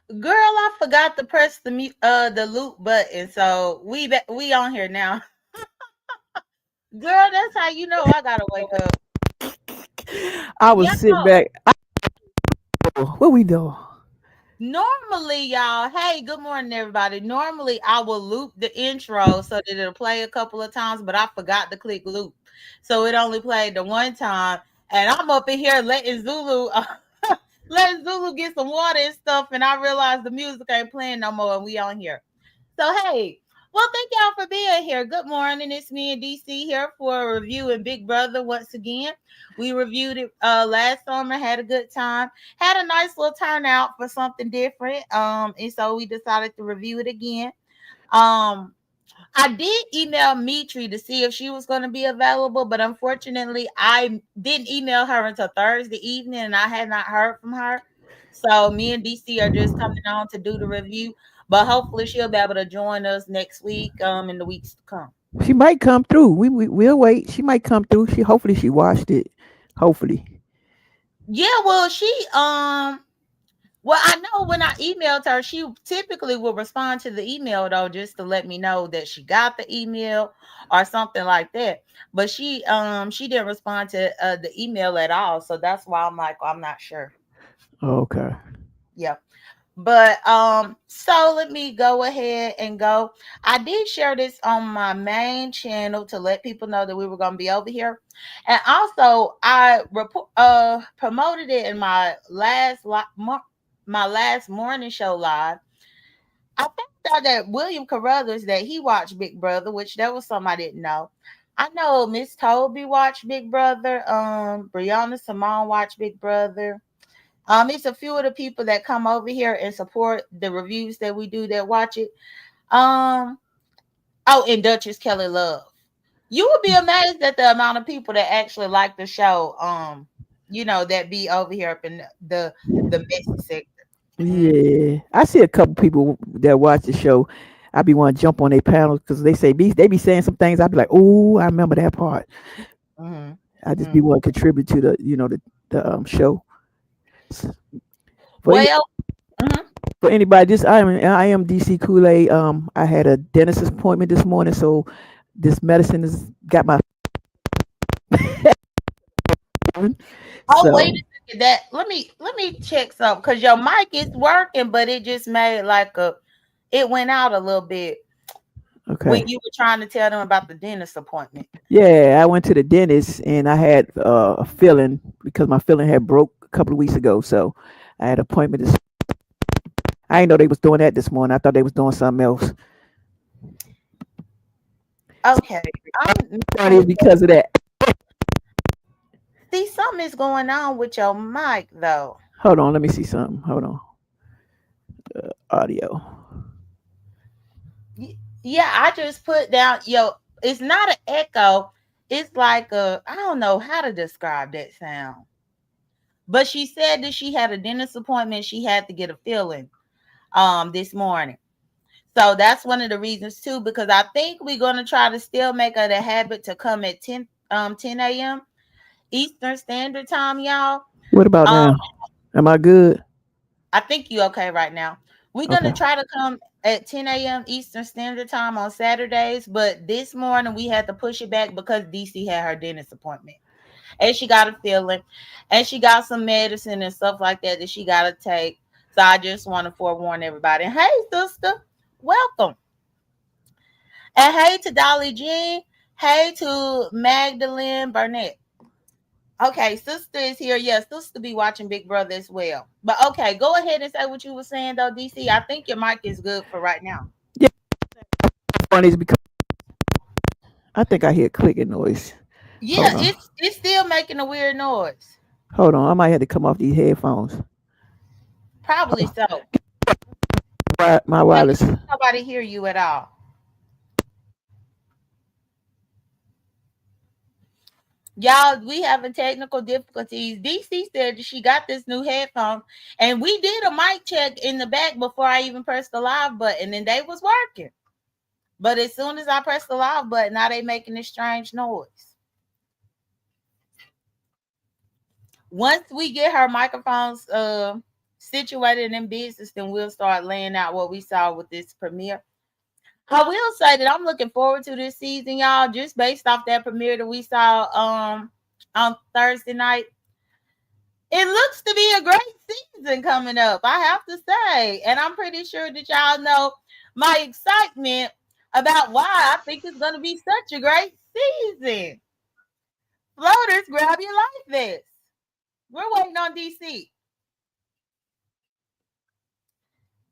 Girl, I forgot to press the loop button, so we on here now. Girl, that's how you know I gotta wake up. I was Yeah, sitting back. What we doing? normally, y'all. Hey, good morning, everybody. Normally, I will loop the intro so that it'll play a couple of times, but I forgot to click loop, so it only played the one time. And I'm up in here letting Zulu, letting Zulu get some water and stuff, and I realized the music ain't playing no more, and we on here. So hey, well, thank y'all for being here. Good morning. It's me and DC here for a review in Big Brother once again. We reviewed it last summer, had a good time, had a nice little turnout for something different. And so we decided to review it again. Um, I did email Mitri to see if she was going to be available, but unfortunately, I didn't email her until Thursday evening, and I had not heard from her. So me and DC are just coming on to do the review, but hopefully she'll be able to join us next week, in the weeks to come. She might come through. We'll wait. She might come through. She hopefully she watched it. Hopefully. Yeah, well, well, I know when I emailed her, she typically will respond to the email though, just to let me know that she got the email or something like that. But she didn't respond to the email at all, so that's why I'm like, I'm not sure. Okay. Yeah. But so let me go ahead and go. I did share this on my main channel to let people know that we were gonna be over here. And also I promoted it in my my last morning show live. I found out that William Carruthers that he watched Big Brother, which that was something I didn't know. I know Miss Toby watched Big Brother. Brianna Simone watched Big Brother. It's a few of the people that come over here and support the reviews that we do that watch it. Um, oh, and Duchess Kelly Love. You would be amazed at the amount of people that actually like the show. That be over here up in the messy sector. Mm. Yeah. I see a couple people that watch the show. I be want to jump on their panels because they be saying some things. I be like, oh, I remember that part. Mhm. I just be Mhm. want to contribute to the show. For any Well, mhm. for anybody, this I am DC Kool Aid. I had a dentist appointment this morning, so this medicine has got my Oh, wait so a second. That let me check something because your mic is working, but it just made like it went out a little bit when okay. you were trying to tell them about the dentist appointment. Yeah, I went to the dentist and I had a filling because my filling had broke a couple of weeks ago. So I had an appointment. I didn't know they was doing that this morning. I thought they was doing something else. Okay, I'm messing Funny with is because of that. see something is going on with your mic though. Hold on, let me see something. Hold on, audio. Yeah, I just put down it's not an echo. It's like I don't know how to describe that sound. But she said that she had a dentist appointment. She had to get a filling this morning. So that's one of the reasons too, because I think we're gonna try to still make it a habit to come at 10 a.m. Eastern Standard Time, y'all. What about Um, now? Am I good? I think you okay right now. We're Okay. gonna try to come at 10 a.m. Eastern Standard Time on Saturdays, but this morning we had to push it back because DC had her dentist appointment. And she got a feeling, and she got some medicine and stuff like that that she gotta take. So I just want to forewarn everybody. Hey, sister, welcome. And hey to Dolly Jean. Hey to Magdalene Burnett. Okay, sister is here. Yes, sister be watching Big Brother as well. But okay, go ahead and say what you were saying though, DC. I think your mic is good for right now. Yeah, funny is because I think I hear clicking noise. Yeah, Hold on. it's still making a weird noise. Hold on. I might have to come off these headphones. Probably so. My Yeah, wireless. because nobody hear you at all. Y'all, we having technical difficulties. DC said that she got this new headphone, and we did a mic check in the back before I even pressed the live button, and they was working. But as soon as I pressed the live button, now they making this strange noise. Once we get her microphones situated in business, then we'll start laying out what we saw with this premiere. I will say that I'm looking forward to this season, y'all, just based off that premiere that we saw on Thursday night. It looks to be a great season coming up, I have to say. And I'm pretty sure that y'all know my excitement about why I think it's going to be such a great season. Floaters, grab your life vests. We're waiting on DC.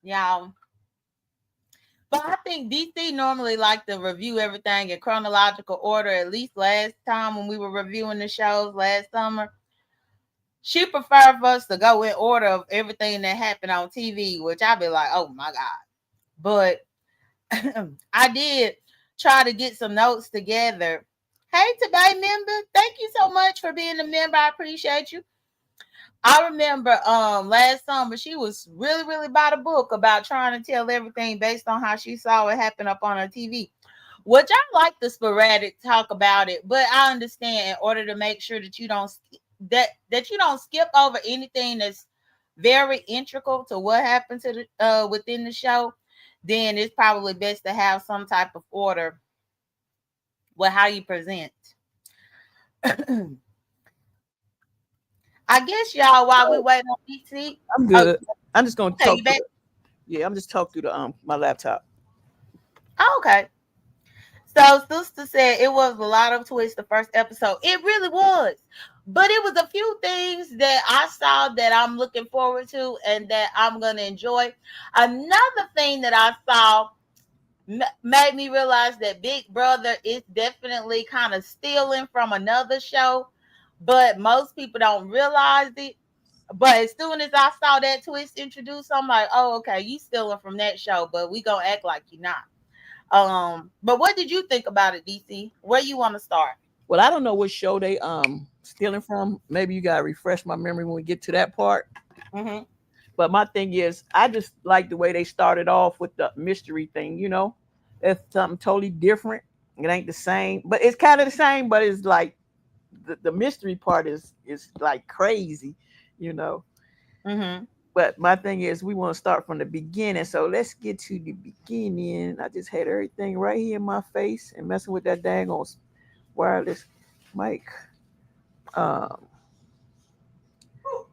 Y'all. But I think DC normally like to review everything in chronological order, at least last time when we were reviewing the shows last summer. She preferred for us to go in order of everything that happened on TV, which I'd be like, oh my God. But I did try to get some notes together. Hey, Today member, thank you so much for being a member. I appreciate you. I remember last summer she was really by the book about trying to tell everything based on how she saw it happen up on her TV, which I like the sporadic talk about it, but I understand in order to make sure that you don't skip over anything that's very integral to what happened to the within the show, then it's probably best to have some type of order with how you present. I guess y'all, while we wait on DC, I'm good. I'm just gonna talk. I'm just talking through my laptop. Oh, okay. So Sister said it was a lot of twists the first episode. It really was. But it was a few things that I saw that I'm looking forward to and that I'm going to enjoy. Another thing that I saw made me realize that Big Brother is definitely kind of stealing from another show, but most people don't realize it. But as soon as I saw that twist introduced, I'm like, oh, okay, you stealing from that show, but we gonna act like you're not. But what did you think about it, DC? Where you want to start? Well, I don't know what show they stealing from. Maybe you gotta refresh my memory when we get to that part. Mm-hmm. But my thing is, I just like the way they started off with the mystery thing. You know, it's something totally different. It ain't the same, but it's kind of the same. But it's like the mystery part is like crazy, you know. Mm-hmm. But my thing is, we want to start from the beginning. So let's get to the beginning. I just had everything right here in my face and messing with that dang on wireless mic.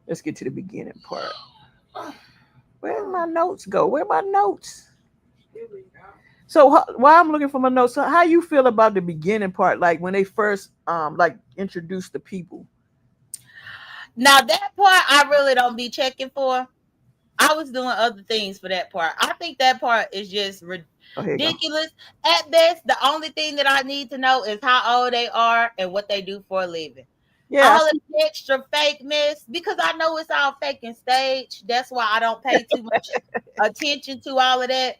Let's get to the beginning part. Where my notes go? Where my notes? So while I'm looking for my notes, so how you feel about the beginning part? Like when they first like introduced the people. Now that part I really don't be checking for. I was doing other things for that part. I think that part is just ridiculous. At best, the only thing that I need to know is how old they are and what they do for a living. Yeah, all of the extra fake mess, because I know it's all fake and stage. That's why I don't pay too much attention to all of that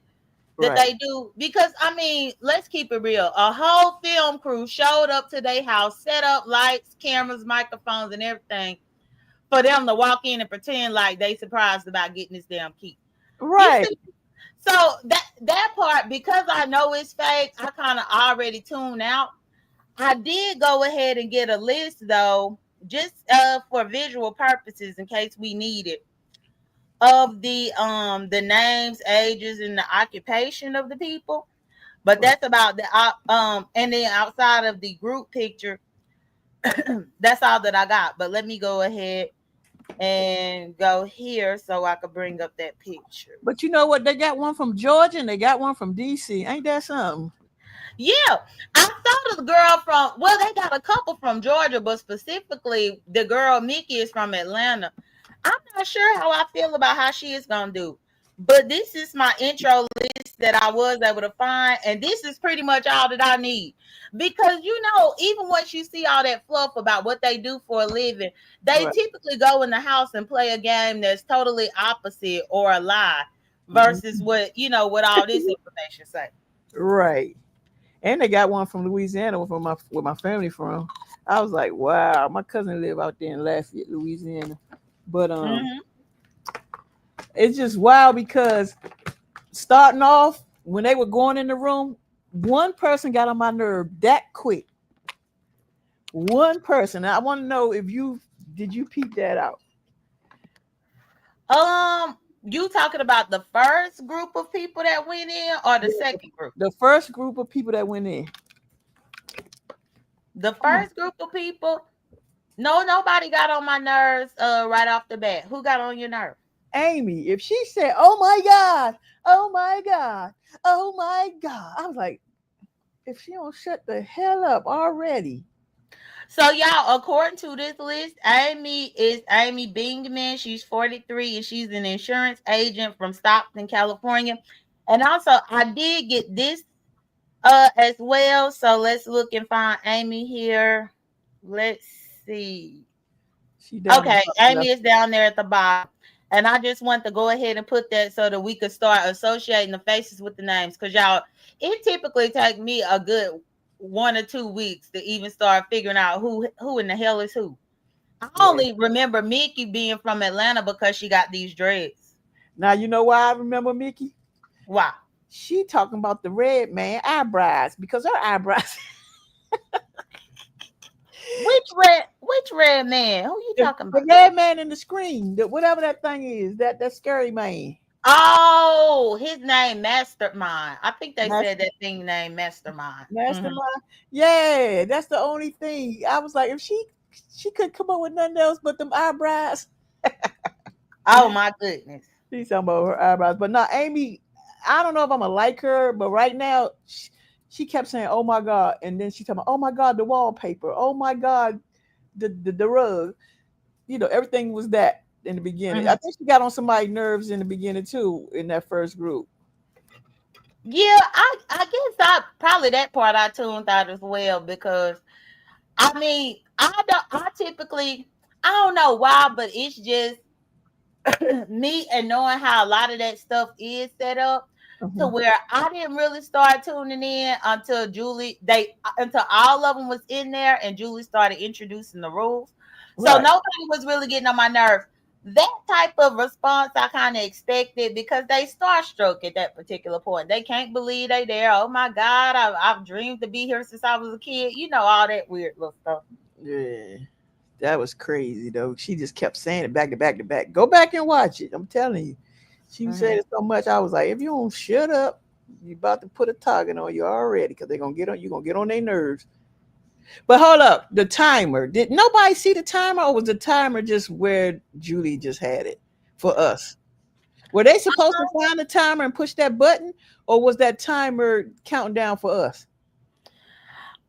they do. Because I mean, let's keep it real. A whole film crew showed up to their house, set up lights, cameras, microphones, and everything for them to walk in and pretend like they surprised about getting this damn key. Right. So that part, because I know it's fake, I kind of already tuned out. I did go ahead and get a list though, just for visual purposes in case we need it, of the names, ages, and the occupation of the people. But that's about the and then outside of the group picture, that's all that I got. But let me go ahead and go here so I could bring up that picture. But you know what? They got one from Georgia and they got one from DC. Ain't that something? Yeah, I saw the girl from, well, they got a couple from Georgia, but specifically the girl Mickey is from Atlanta. I'm not sure how I feel about how she is going to do. But this is my intro list that I was able to find. And this is pretty much all that I need. Because, you know, even once you see all that fluff about what they do for a living, they typically go in the house and play a game that's totally opposite or a lie versus what, you know, what all this information say. Right. And they got one from Louisiana where my family from. I was like, wow, my cousin live out there in Lafayette, Louisiana. But it's just wild because starting off, when they were going in the room, one person got on my nerve that quick. One person. I want to know if did you peep that out? You talking about the first group of people that went in or the Yeah, second group? the first group of people that went in. The first group of people, no, nobody got on my nerves right off the bat. Who got on your nerve? Amy, if she said, "Oh my God, oh my God, oh my God," I was like, if she don't shut the hell up already. So y'all, according to this list, Amy is Amy Bingman. She's 43 and she's an insurance agent from Stockton, California. And also I did get this as well. So let's look and find Amy here. Let's see. She down the Okay, bottom Amy left. is down there at the bottom. And I just want to go ahead and put that so that we could start associating the faces with the names. Because y'all, it typically takes me a good 1 or 2 weeks to even start figuring out who in the hell is who. I Yeah. only remember Mickey being from Atlanta because she got these dreads. Now you know why I remember Mickey. Wow. She talking about the red man eyebrows because her eyebrows. Which red man? Who you talking The about? red man in the screen, whatever that thing is, that scary man. Oh, his name Mastermind. I think they Mas- said that thing named Mastermind. Mhm. Mastermind. Yeah, that's the only thing. I was like, if she could come up with nothing else but them eyebrows. Oh my goodness. She's talking about her eyebrows. But now Amy, I don't know if I'm gonna like her, but right now she kept saying, "Oh my God," and then she talking about, "Oh my God, the wallpaper. Oh my God, the rug." You know, everything was that in the beginning. I Mhm. think she got on somebody's nerves in the beginning too in that first group. Yeah, I guess I probably that part I tuned out as well because I mean I typically I don't know why, but it's just me and knowing how a lot of that stuff is set up to Mhm. where I didn't really start tuning in until all of them was in there and Julie started introducing the rules. So Right. nobody was really getting on my nerves. That type of response I kind of expected because they starstruck at that particular point. They can't believe they there. Oh my God, I've dreamed to be here since I was a kid. You know, all that weird little stuff. Yeah. That was crazy though. She just kept saying it back to back to back. Go back and watch it. I'm telling you. She said Mhm. it so much. I was like, if you don't shut up, you about to put a target on you already because they're gonna get on you gonna get on their nerves. But hold up, the timer. Did nobody see the timer, or was the timer just where Julie just had it for us? Were they supposed to find the timer and push that button, or was that timer counting down for us?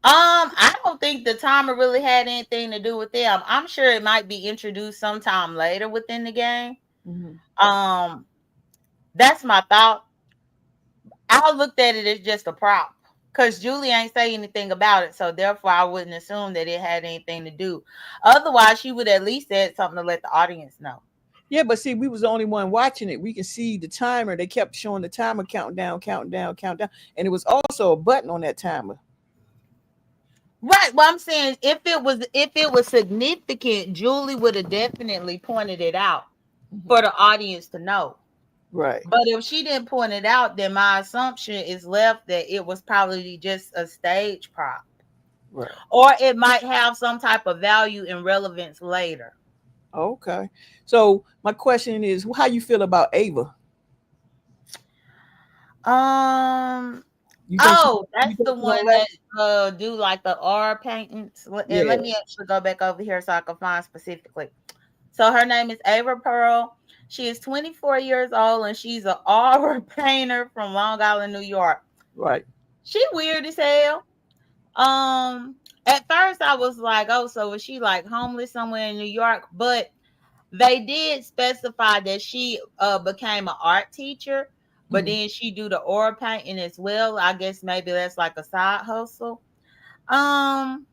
I don't think the timer really had anything to do with them. I'm sure it might be introduced sometime later within the game. Mhm. Um, that's my thought. I looked at it as just a prop because Julie ain't say anything about it, so therefore I wouldn't assume that it had anything to do. Otherwise, she would at least said something to let the audience know. Yeah, but see, we was the only one watching it. We can see the timer. They kept showing the timer counting down, counting down, counting down, and it was also a button on that timer. Right. Well, I'm saying if it was significant, Julie would have definitely pointed it out Mhm. for the audience to know. Right, But if she didn't point it out, then my assumption is left that it was probably just a stage prop. right. Or it might have some type of value and relevance later. Okay. So my question is, how you feel about Ava? Um You think she? oh, You that's think the she gonna one let? that do like the R paintings. Let Yeah. me actually go back over here so I can find specifically. So her name is Ava Pearl. She is 24 years old and she's an aura painter from Long Island, New York. Right. She weird as hell. At first I was like, oh, so was she like homeless somewhere in New York? But they did specify that she became an art teacher, but Mhm. then she do the oil painting as well. I guess maybe that's like a side hustle. Um,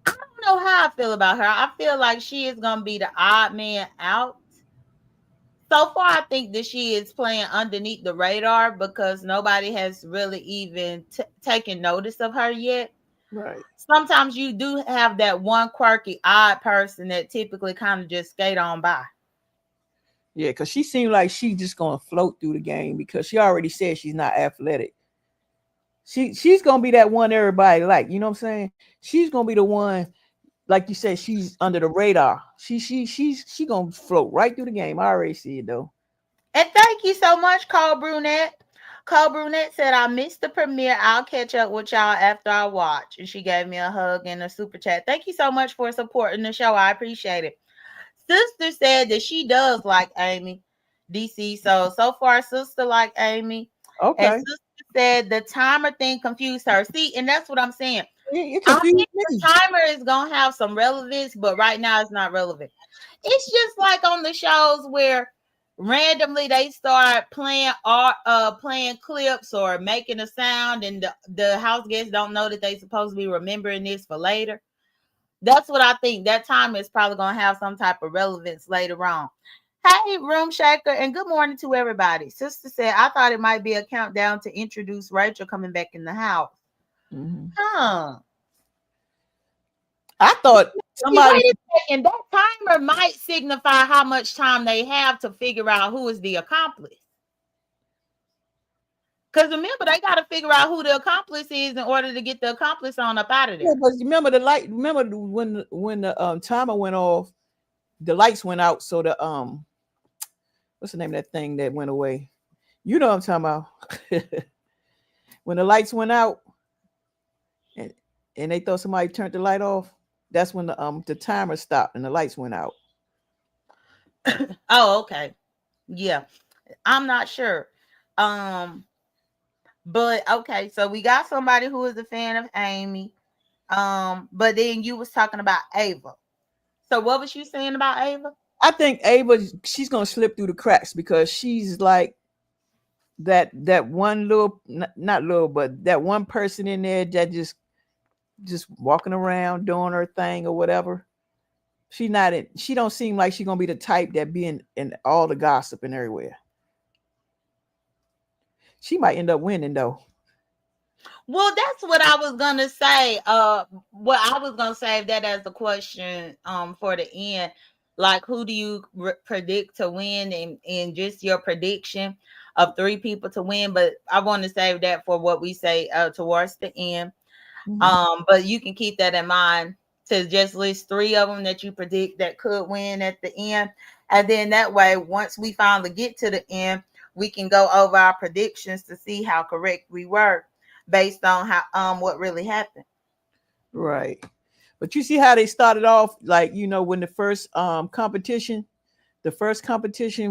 I don't know how I feel about her. I feel like she is gonna be the odd man out. So far, I think that she is playing underneath the radar because nobody has really even taken notice of her yet. Right. Sometimes you do have that one quirky, odd person that typically kind of just skate on by. Yeah, because she seemed like she just gonna float through the game because she already said she's not athletic. She's gonna be that one everybody like. You know what I'm saying? She's gonna be the one. like you said, she's under the radar. She gonna float right through the game. I already see it though. And thank you so much, Cole Brunette. Cole Brunette said, I missed the premiere. I'll catch up with y'all after I watch. And she gave me a hug and a super chat. Thank you so much for supporting the show. I appreciate it. Sister said that she does like Amy DC. So far, sister like Amy. And Okay. sister said the timer thing confused her. See, and that's what I'm saying. You I confused think me. the timer is gonna have some relevance, but right now it's not relevant. It's just like on the shows where randomly they start playing playing clips or making a sound, and the house guests don't know that they supposed to be remembering this for later. That's what I think. That time is probably gonna have some type of relevance later on. Hey, Room Shaker, and good morning to everybody. Sister said, I thought it might be a countdown to introduce Rachel coming back in the house. Mm-hmm. Huh. I thought somebody. Wait a second. That timer might signify how much time they have to figure out who is the accomplice. Because remember, they got to figure out who the accomplice is in order to get the accomplice on up out of there. Yeah, but remember the light. Remember when the timer went off, the lights went out. So the what's the name of that thing that went away? You know what I'm talking about. When the lights went out, and they thought somebody turned the light off. That's when the timer stopped and the lights went out. Oh, okay. Yeah. I'm not sure. But okay, so we got somebody who is a fan of Amy. But then you was talking about Ava. So what was you saying about Ava? I think Ava, she's gonna slip through the cracks because she's like that one little, not little, but that one person in there that just walking around doing her thing or whatever. She don't seem like she's gonna be the type that be in all the gossip and everywhere. She might end up winning though. Well, that's what I was gonna say. What I was gonna save that as a question for the end. Like, who do you predict to win, and just your prediction of 3 people to win? But I want to save that for what we say towards the end. Mm-hmm. But you can keep that in mind to just list 3 of them that you predict that could win at the end, and then that way, once we finally get to the end, we can go over our predictions to see how correct we were based on how what really happened. Right. But you see how they started off, like, when the first competition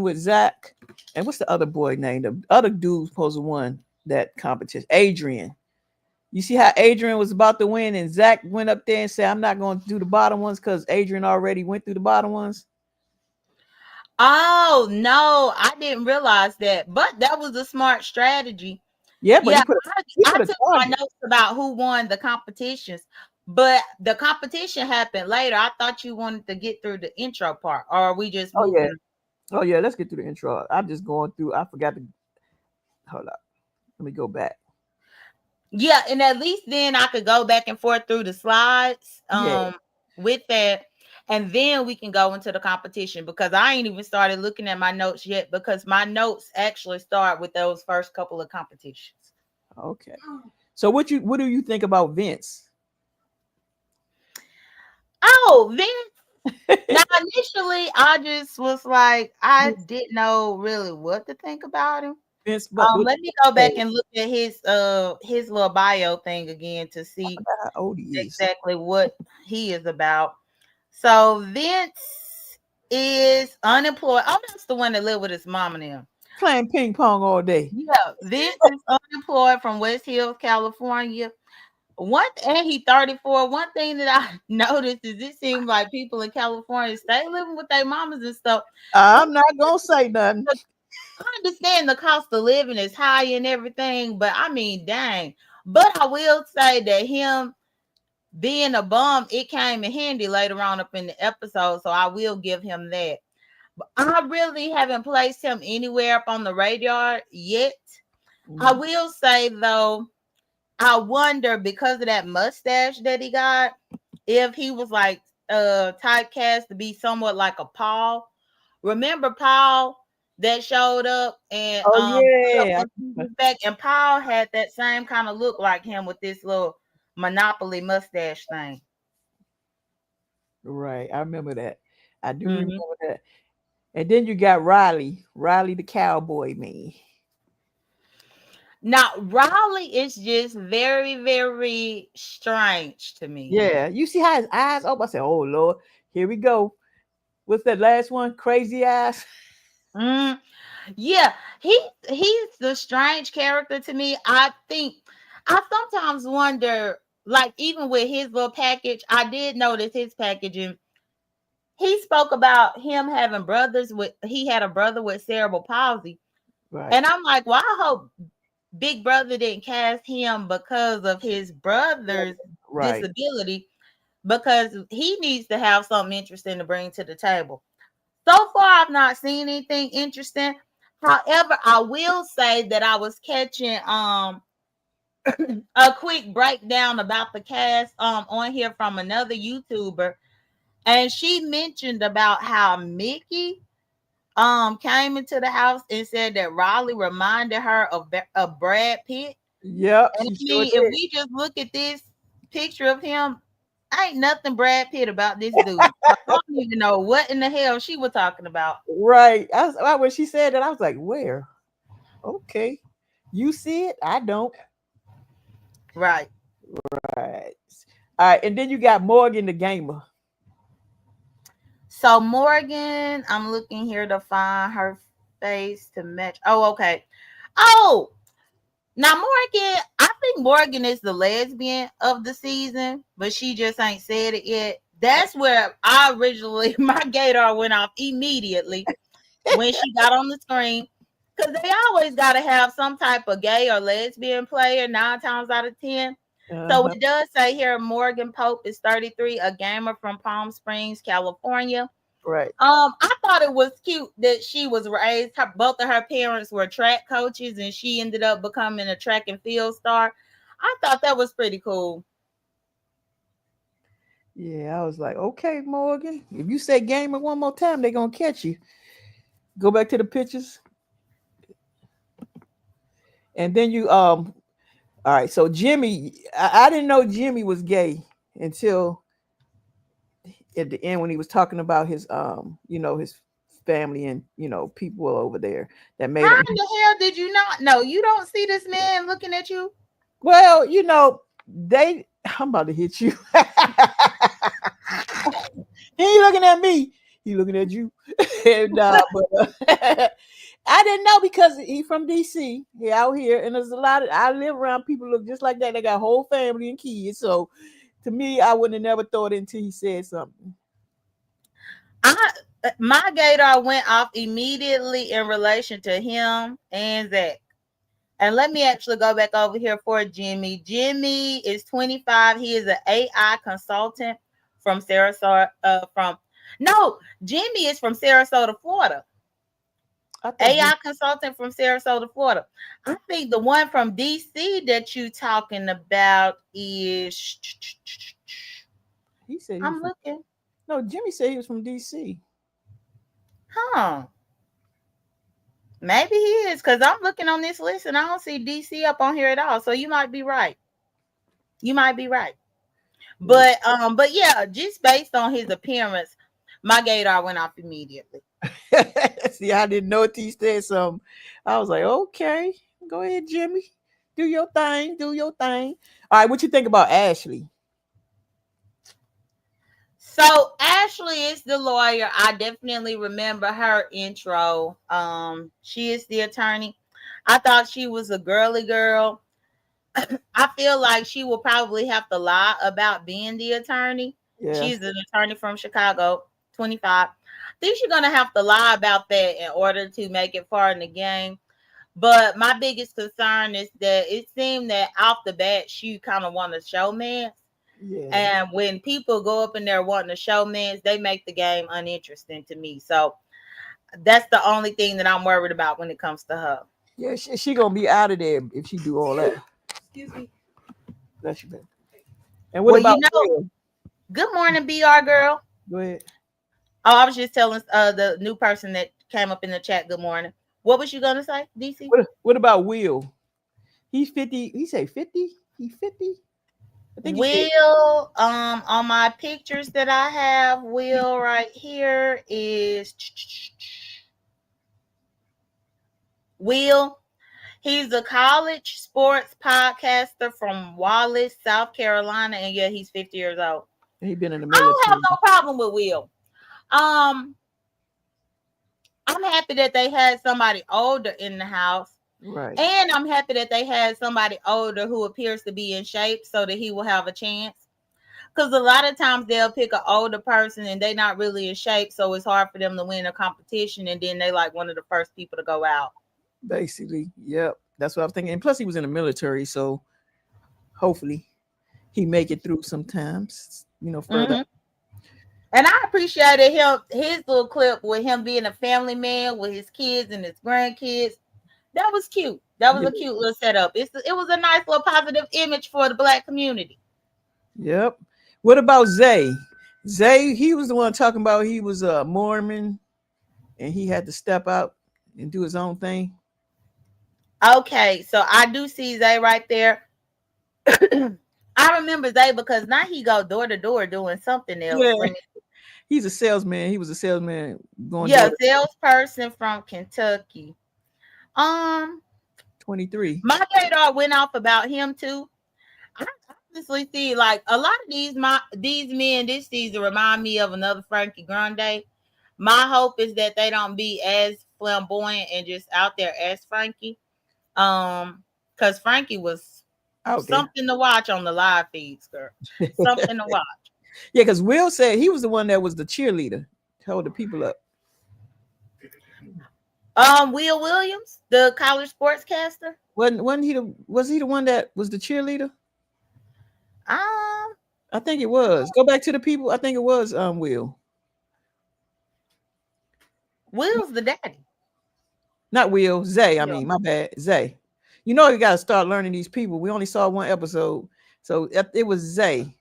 with Zach, and what's the other boy name? The other dude supposed to win that competition, Adrian. You see how Adrian was about to win, and Zach went up there and said, I'm not going to do the bottom ones because Adrian already went through the bottom ones. Oh, no, I didn't realize that. But that was a smart strategy. Yeah, but Yeah, I I took my notes about who won the competitions, but the competition happened later. I thought you wanted to get through the intro part, or are we just moving? Oh, yeah, let's get through the intro. I'm just going through. I forgot to. Hold up. Let me go back. Yeah, and at least then I could go back and forth through the slides with that, and then we can go into the competition, because I ain't even started looking at my notes yet, because my notes actually start with those first couple of competitions. Okay. So what do you think about Vince? Oh, Vince. Now initially I just was like, I didn't know really what to think about him. Vince, but Let me go back and look at his little bio thing again to see how old he is. exactly what he is about. So Vince is unemployed. Oh, that's the one that lived with his mom and him. Playing ping pong all day. Yeah, Vince is unemployed from West Hills, California. And he 34. One thing that I noticed is it seems like people in California stay living with their mamas and stuff. I'm not gonna say nothing. I understand the cost of living is high and everything, but I mean, dang. But I will say that him being a bum, it came in handy later on up in the episode, so I will give him that. But I really haven't placed him anywhere up on the radar yet. I will say though, I wonder, because of that mustache that he got, if he was like typecast to be somewhat like a Paul. Remember Paul that showed up and back, and Paul had that same kind of look like him with this little Monopoly mustache thing. Right. I remember that. I do Mhm. remember that. And then you got Riley the cowboy man. Now, Raleigh is just very, very strange to me. Yeah. You see how his eyes open? I said, oh Lord, here we go. What's that last one? Crazy eyes. Mm, yeah, he's the strange character to me. I think I sometimes wonder, like even with his little package, I did notice his packaging. He spoke about him having brothers with he had a brother with cerebral palsy. Right. And I'm like, well, I hope Big Brother didn't cast him because of his brother's Right. disability, because he needs to have something interesting to bring to the table. So far, I've not seen anything interesting. However, I will say that I was catching a quick breakdown about the cast on here from another YouTuber, and she mentioned about how Mickey came into the house and said that Riley reminded her of Brad Pitt. Yep. And She I sure mean, if did. we just look at this picture of him, ain't nothing Brad Pitt about this dude. So I don't even know what in the hell she was talking about. Right. When she said that, I was like, where? Okay. You see it? I don't. Right. Right. All right. And then you got Morgan the gamer. So Morgan, I'm looking here to find her face to match. Oh, okay. Oh, now Morgan, I think Morgan is the lesbian of the season, but she just ain't said it yet. That's where I originally my gator went off immediately when she got on the screen. Because they always got to have some type of gay or lesbian player 9 times out of 10. So Uh-huh. it does say here Morgan Pope is 33, a gamer from Palm Springs, California. Right. I thought it was cute that she was raised. Both of her parents were track coaches, and she ended up becoming a track and field star. I thought that was pretty cool. Yeah, I was like, okay, Morgan. If you say gamer one more time, they're gonna catch you. Go back to the pictures. And then you all right, so Jimmy, I didn't know Jimmy was gay until at the end when he was talking about his his family and people over there that made How him. in the hell did you not know? You don't see this man looking at you? Well, they I'm about to hit you. He ain't looking at me. He looking at you. And but I didn't know because he from DC. He out here, and there's a lot of I live around people look just like that. They got whole family and kids. So to me, I wouldn't have never thought it until he said something. My gator went off immediately in relation to him and Zach. And let me actually go back over here for Jimmy. Jimmy is 25. He is an AI consultant from Sarasota. No, Jimmy is from Sarasota, Florida. I thought AI consultant from Sarasota, Florida. I think the one from DC that you talking about is. he said he was I'm from. looking. No, Jimmy said he was from DC. Huh. Maybe he is, because I'm looking on this list and I don't see DC up on here at all. So you might be right. You might be right. But yeah, just based on his appearance, my gator went off immediately. See, I didn't know until he said something. I was like, okay, go ahead, Jimmy. Do your thing. Do your thing. All right, what you think about Ashley? So Ashley is the lawyer. I definitely remember her intro. She is the attorney. I thought she was a girly girl. I feel like she will probably have to lie about being the attorney. Yeah. She's an attorney from Chicago, 25. I think she's gonna have to lie about that in order to make it far in the game. But my biggest concern is that it seemed that off the bat she kind of want to showman. Yeah. And when people go up in there wanting to showman, they make the game uninteresting to me. So that's the only thing that I'm worried about when it comes to her. Yeah, she gonna be out of there if she do all that. Excuse me. Bless you, baby. And what Well, about Will? good morning, BR girl. Go ahead. Oh, I was just telling the new person that came up in the chat, good morning. What was you gonna say, DC? What about Will? He's 50. He say 50? He 50? I think he said Will, on my pictures that I have, Will right here is Will. He's a college sports podcaster from Wallace, South Carolina, and yeah, he's 50 years old. he been in the I don't have military. no problem with Will. Um, I'm happy that they had somebody older in the house. Right. And I'm happy that they had somebody older who appears to be in shape so that he will have a chance. Because a lot of times they'll pick an older person and they're not really in shape, so it's hard for them to win a competition, and then they like one of the first people to go out. Basically, yep. That's what I was thinking. And plus, he was in the military, so hopefully he make it through sometimes. Further. Mm-hmm. And I appreciated his little clip with him being a family man with his kids and his grandkids. That was cute. That was a cute little setup. It was a nice little positive image for the Black community. Yep. What about Zay? Zay, he was the one talking about he was a Mormon and he had to step out and do his own thing. Okay, so I do see Zay right there. I remember Zay because now he go door to door doing something else. Yeah. He's a salesman. He was a salesman going. Yeah, salesperson from Kentucky. 23. My radar went off about him too. I honestly see like a lot of these men this season remind me of another Frankie Grande. My hope is that they don't be as flamboyant and just out there as Frankie. Because Frankie was something to watch on the live feeds, girl. Something to watch. Yeah, because Will said he was the one that was the cheerleader, held the people up. Will Williams, the college sportscaster. Was he the one that was the cheerleader? I think it was. Go back to the people. I think it was Will. Will's the daddy. Not Will, Zay. I mean, my bad, Zay. You got to start learning these people. We only saw one episode, so it was Zay.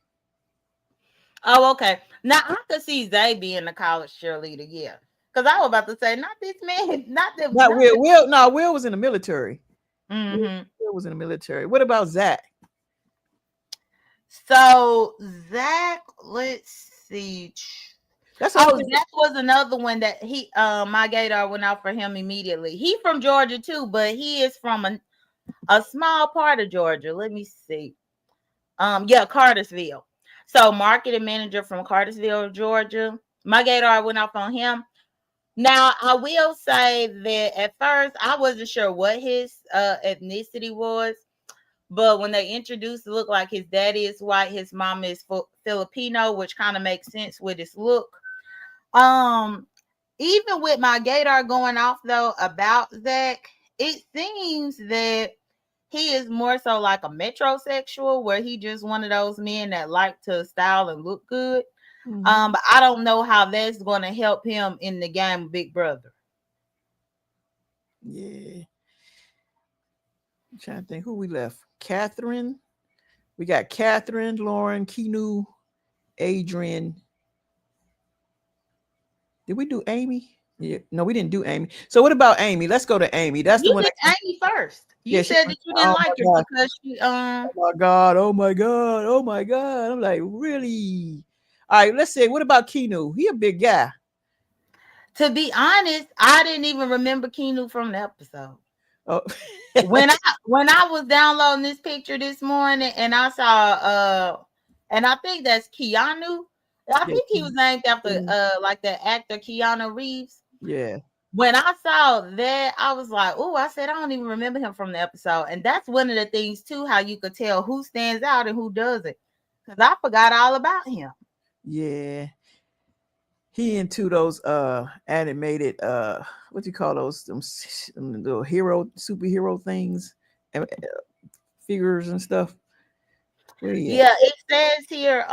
Oh, okay. Now I could see Zay being a college cheerleader, yeah. Because I was about to say, not this man, not Will. Will, no, Will was in the military. Mm-hmm. Will was in the military. What about Zach? So Zach, let's see. Zach was another one that he my gator went out for him immediately. He from Georgia too, but he is from a small part of Georgia. Let me see. Cartersville. So marketing manager from Cartersville, Georgia. My gator went off on him. Now I will say that at first I wasn't sure what his ethnicity was, but when they introduced it, looked like his daddy is white, his mom is Filipino, which kind of makes sense with his look. Even with my gator going off though about Zach, it seems that he is more so like a metrosexual, where he just one of those men that like to style and look good. Mm-hmm. But I don't know how that's going to help him in the game of Big Brother. Yeah. I'm trying to think who we left. Catherine. We got Catherine, Lauren, Kinu, Adrian. Did we do Amy? Yeah. No, we didn't do Amy. So what about Amy? Let's go to Amy. That's the one. Amy first. You said that you didn't like her because she Oh my God. Oh my God. Oh my God. I'm like, really? All right, let's say, what about Kinu? He a big guy. To be honest, I didn't even remember Kinu from the episode. Oh. when I was downloading this picture this morning and I saw and I think that's Keanu. I think he was named after like the actor Keanu Reeves. Yeah. When I saw that, I was like, oh, I said I don't even remember him from the episode. And that's one of the things too, how you could tell who stands out and who doesn't. Because I forgot all about him. Yeah. He into those animated what do you call those them little superhero things and figures and stuff. Yeah, it says here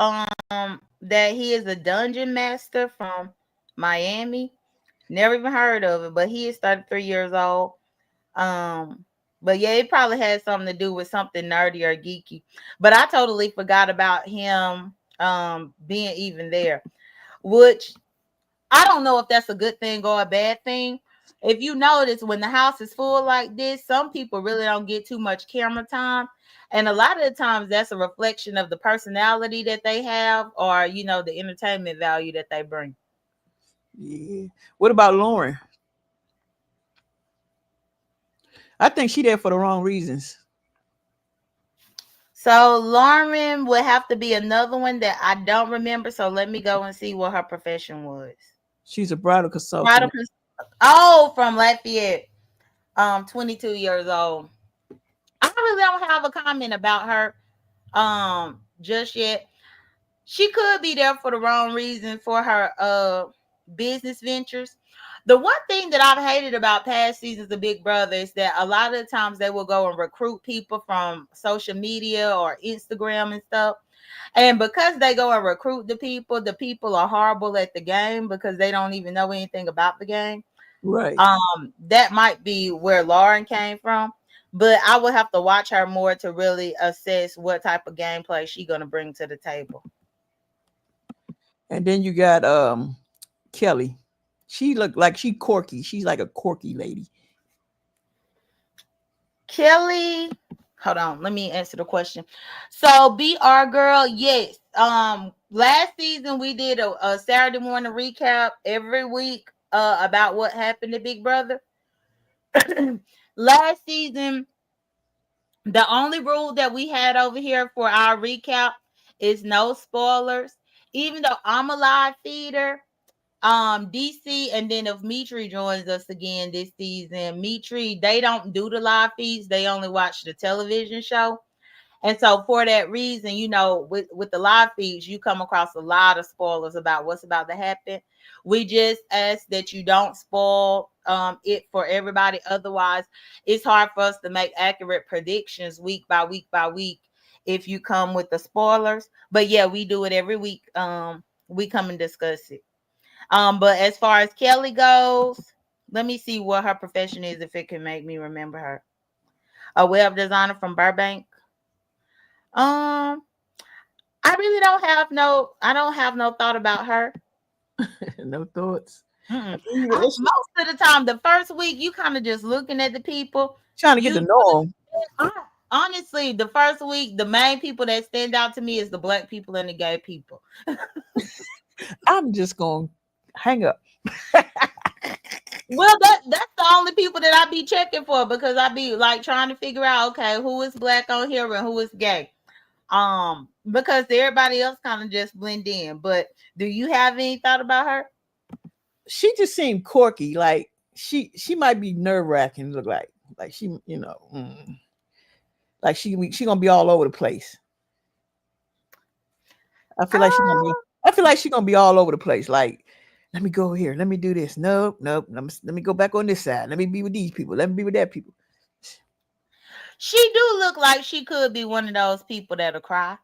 that he is a dungeon master from Miami. Never even heard of it, but he is 33 years old. But yeah, it probably has something to do with something nerdy or geeky. But I totally forgot about him being even there, which I don't know if that's a good thing or a bad thing. if you notice, when the house is full like this, some people really don't get too much camera time. And a lot of the times that's a reflection of the personality that they have, or the entertainment value that they bring. Yeah. What about Lauren? I think she there for the wrong reasons. So Lauren would have to be another one that I don't remember. So let me go and see what her profession was. She's a bridal consultant. Bridal Oh, from Lafayette. 22 years old. I really don't have a comment about her just yet. She could be there for the wrong reason for her business ventures. The one thing that I've hated about past seasons of Big Brother is that a lot of the times they will go and recruit people from social media or Instagram and stuff. And because they go and recruit the people are horrible at the game because they don't even know anything about the game. Right. That might be where Lauren came from, but I would have to watch her more to really assess what type of gameplay she's gonna bring to the table. And then you got Kelly. She looked like she quirky. She's like a quirky lady. Kelly, hold on, let me answer the question. So BR girl, yes. Last season we did a Saturday morning recap every week about what happened to Big Brother. Last season, the only rule that we had over here for our recap is no spoilers. Even though I'm a live feeder, DC, and then if Mitri joins us again this season, Mitri, they don't do the live feeds, they only watch the television show. And so for that reason, with the live feeds, you come across a lot of spoilers about what's about to happen. We just ask that you don't spoil it for everybody. Otherwise, it's hard for us to make accurate predictions week by week by week if you come with the spoilers. But yeah, we do it every week. We come and discuss it. But as far as Kelly goes, let me see what her profession is if it can make me remember her. A web designer from Burbank. Um, I really don't have no thought about her. No thoughts. Most of the time, the first week, you kind of just looking at the people. Trying to get to know them. Honestly, the first week, the main people that stand out to me is the black people and the gay people. I'm just gonna hang up. Well, that's the only people that I be checking for because I be like trying to figure out, okay, who is black on here and who is gay. Because everybody else kind of just blend in. But do you have any thought about her? She just seemed quirky. Like she might be nerve wracking. Look like she, like she gonna be all over the place. I feel like she's gonna be all over the place. Like, let me go here. Let me do this. Nope. Let me go back on this side. Let me be with these people. Let me be with that people. She do look like she could be one of those people that'll cry.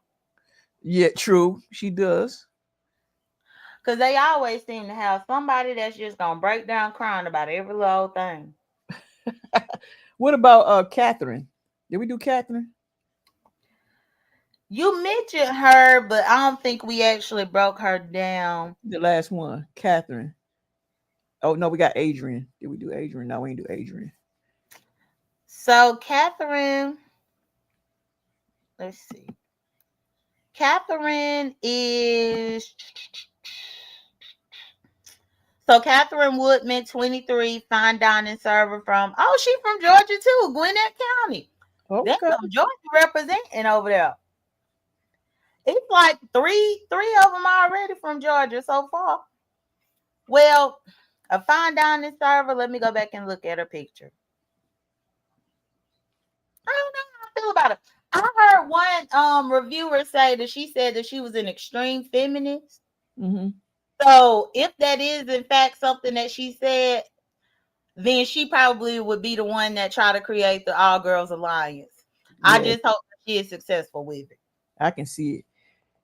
Yeah, true. She does. Because they always seem to have somebody that's just gonna break down crying about every little thing. What about Catherine? Did we do Catherine? You mentioned her, but I don't think we actually broke her down. The last one, Catherine. Oh no, we got Adrian. Did we do Adrian? No, we didn't do Adrian. So Catherine, let's see. Catherine Woodman, 23, fine dining server from. Oh, she from Georgia too, Gwinnett County. Okay. That's Georgia representing over there. It's like three of them already from Georgia so far. Well, a fine dining server. Let me go back and look at her picture. I don't know how I feel about it. I heard one reviewer say that she said that she was an extreme feminist. Mm-hmm. So if that is in fact something that she said, then she probably would be the one that try to create the All Girls Alliance. Yeah. I just hope that she is successful with it. I can see it.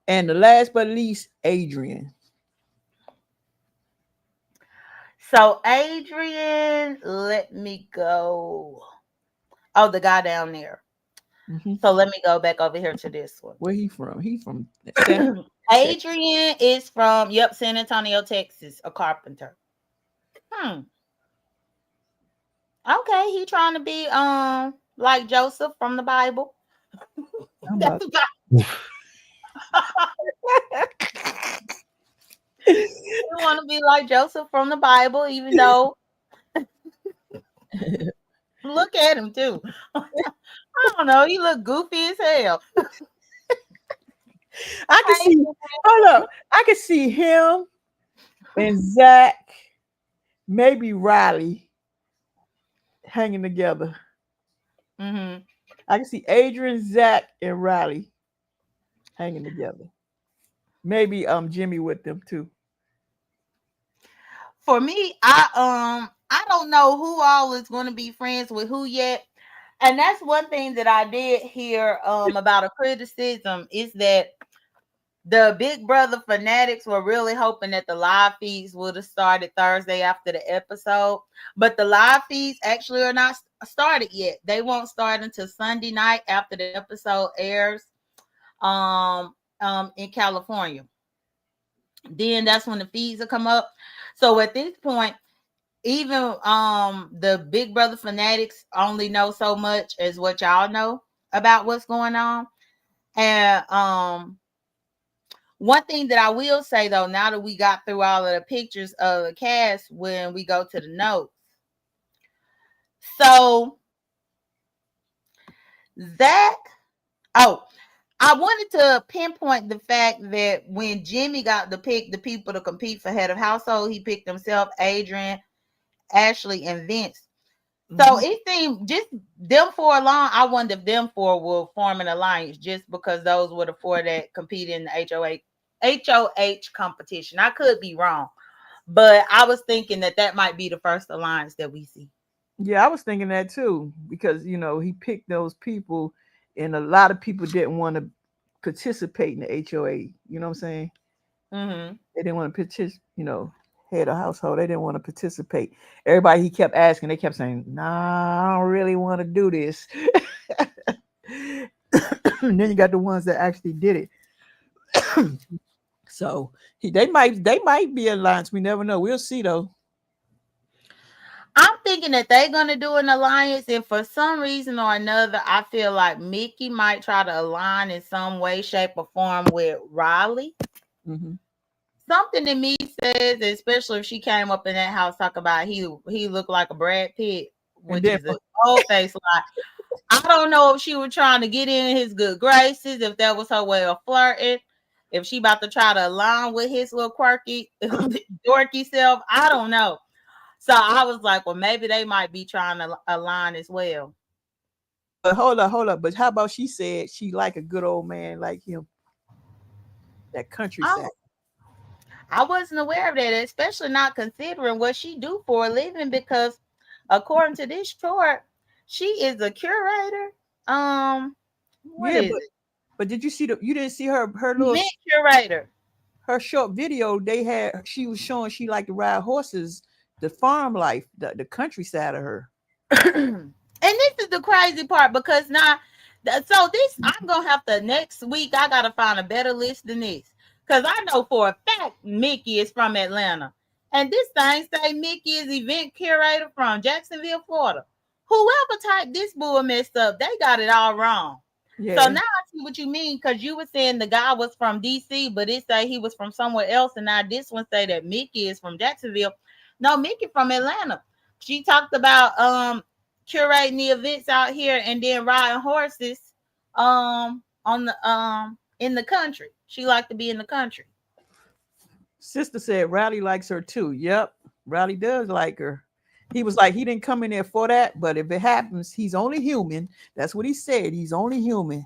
And the last but least, Adrian. So Adrian, let me go. Oh, the guy down there. Mm-hmm. So let me go back over here to this one. Where he from? He from Adrian is from San Antonio, Texas, a carpenter. Okay, he trying to be like Joseph from the Bible. I'm about That's about he want to be like Joseph from the Bible, even though look at him too. I don't know, he look goofy as hell. I can Hey, see. Hold up, I can see him and Zach, maybe Riley, hanging together. mm-hmm. I can see Adrian, Zach, and Riley hanging together. Maybe Jimmy with them too. For me, I don't know who all is going to be friends with who yet. And that's one thing that I did hear about a criticism is that the Big Brother fanatics were really hoping that the live feeds would have started Thursday after the episode, but the live feeds actually are not started yet. They won't start until Sunday night after the episode airs in California. Then that's when the feeds will come up. So at this point, even the Big Brother fanatics only know so much as what y'all know about what's going on. And one thing that I will say though, now that we got through all of the pictures of the cast, when we go to the notes, so that oh, I wanted to pinpoint the fact that when Jimmy got to pick the people to compete for head of household, he picked himself, Adrian, Ashley, and Vince. So Mhm. it seemed just them four alone. I wonder if them four will form an alliance just because those were the four that competed in the HOH competition. I could be wrong, but I was thinking that that might be the first alliance that we see. Yeah, I was thinking that too because he picked those people, and a lot of people didn't want to participate in the HOA. You know what I'm saying? Mm-hmm. They didn't want to participate. Head of household. They didn't want to participate. Everybody he kept asking, they kept saying, "Nah, I don't really want to do this." And then you got the ones that actually did it. So they might be alliance. We never know. We'll see though. I'm thinking that they're gonna do an alliance, and for some reason or another, I feel like Mickey might try to align in some way, shape, or form with Riley. Hmm. Something in me says, especially if she came up in that house talk about he looked like a Brad Pitt, And which then is a old face lie. I don't know if she was trying to get in his good graces, if that was her way of flirting, if she about to try to align with his little quirky, dorky self. I don't know. So I was like, well, maybe they might be trying to align as well. but hold up. But how about she said she like a good old man like him, that country side. Oh, I wasn't aware of that, especially not considering what she do for a living. Because according to this chart, she is a curator. What Yeah, is but it? but did you see you didn't see her little Event curator. her short video they had she was showing she liked to ride horses, the farm life, the countryside of her. And this is the crazy part because now, so this I'm gonna have to next week. I gotta find a better list than this because I know for a fact Mickey is from Atlanta, and this thing say Mickey is event curator from Jacksonville, Florida. Whoever typed this bull messed up. They got it all wrong. So Yeah. now I see what you mean because you were saying the guy was from DC, but it say he was from somewhere else, and now this one say that Mickey is from Jacksonville. No, Mickey from Atlanta. She talked about curating the events out here and then riding horses on the in the country. She liked to be in the country. Sister said Riley likes her too. Yep. Riley does like her. He was like, he didn't come in there for that, but if it happens, he's only human. That's what he said. He's only human.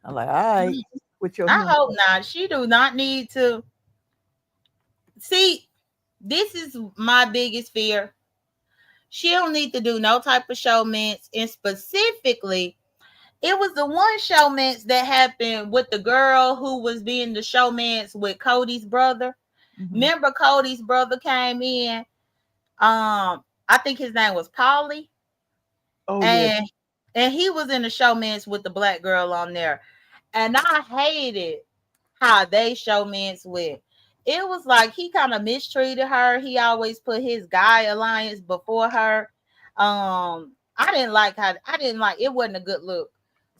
I'm like, all right, with your I human. hope not. She do not need to see. This is my biggest fear. She don't need to do no type of showmance, and specifically, it was the one showmance that happened with the girl who was being the showmance with Cody's brother. Hmm. Remember, Cody's brother came in. I think his name was Polly, Oh yeah. and he was in the showmance with the black girl on there, and I hated how they showmance with. It was like he kind of mistreated her. He always put his guy alliance before her. I didn't like how it wasn't a good look.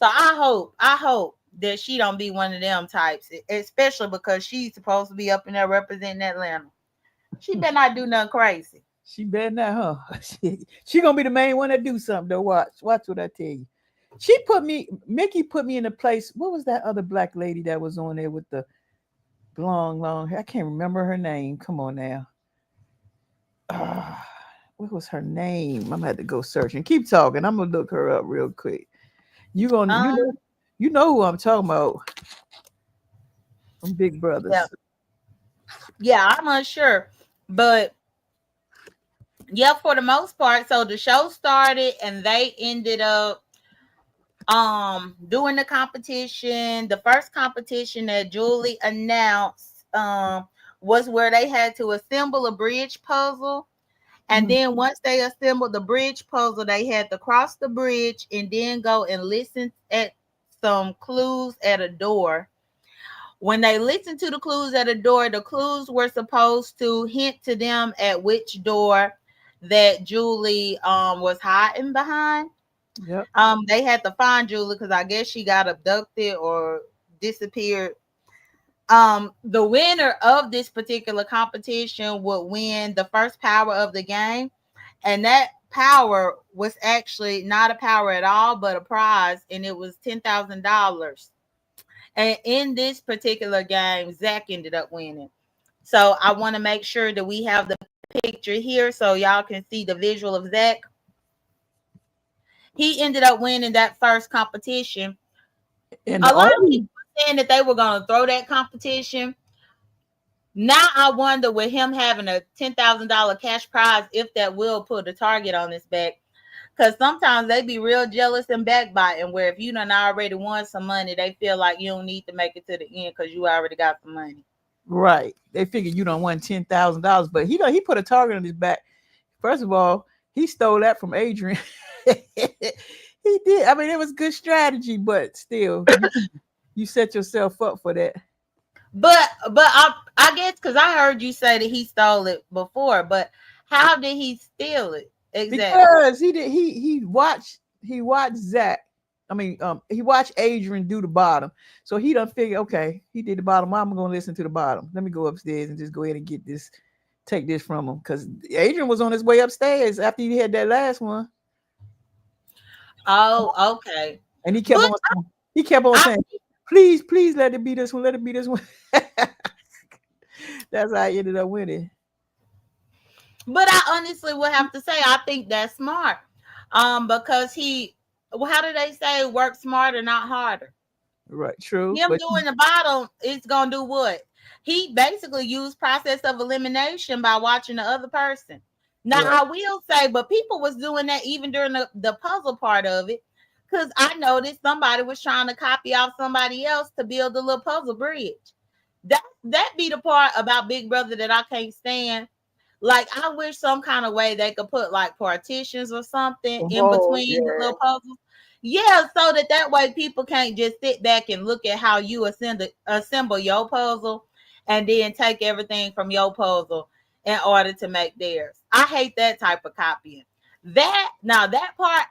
So I hope that she don't be one of them types, especially because she's supposed to be up in there representing Atlanta. She better not do nothing crazy. She better not, huh? She gonna be the main one that do something though. Watch what I tell you. Mickey put me in a place. What was that other black lady that was on there with the long hair? I can't remember her name. Come on now. What was her name? I'm gonna have to go searching. Keep talking. I'm gonna look her up real quick. You know who I'm talking about. From Big Brothers. Yeah, I'm unsure. But yeah, for the most part. So the show started and they ended up doing the competition. The first competition that Julie announced was where they had to assemble a bridge puzzle. And then once they assembled the bridge puzzle, they had to cross the bridge and then go and listen at some clues at a door. When they listened to the clues at a door, the clues were supposed to hint to them at which door that Julie was hiding behind. Yep. They had to find Julie because I guess she got abducted or disappeared. The winner of this particular competition would win the first power of the game, and that power was actually not a power at all, but a prize, and it was $10,000. And in this particular game, Zach ended up winning. So I want to make sure that we have the picture here so y'all can see the visual of Zach. He ended up winning that first competition. And a lot of people were saying that they were going to throw that competition. Now I wonder with him having a $10,000 cash prize, if that will put a target on his back. Because sometimes they be real jealous and backbiting, where if you done already won some money, they feel like you don't need to make it to the end because you already got the money. Right. They figure you don't won $10,000, but he put a target on his back. First of all, he stole that from Adrian. He did. I mean, it was good strategy, but still, you set yourself up for that. But I guess because I heard you say that he stole it before, but how did he steal it exactly? Because he did. He watched Zach. I mean, he watched Adrian do the bottom, so he done figure, okay, he did the bottom. I'm gonna listen to the bottom. Let me go upstairs and just go ahead and take this from him, because Adrian was on his way upstairs after he had that last one. Oh, okay. And he kept on saying, please let it be this one. Let it be this one. That's how I ended up winning. But I honestly would have to say I think that's smart. Because how do they say, work smarter, not harder? Right, true. Him doing the bottom, it's gonna do what? He basically used process of elimination by watching the other person. Now, right. I will say, but people was doing that even during the puzzle part of it, because I noticed somebody was trying to copy off somebody else to build a little puzzle bridge. That be the part about Big Brother that I can't stand. Like, I wish some kind of way they could put like partitions or something in between the little puzzles. Yeah, so that way people can't just sit back and look at how you assemble your puzzle and then take everything from your puzzle in order to make theirs. I hate that type of copying. That part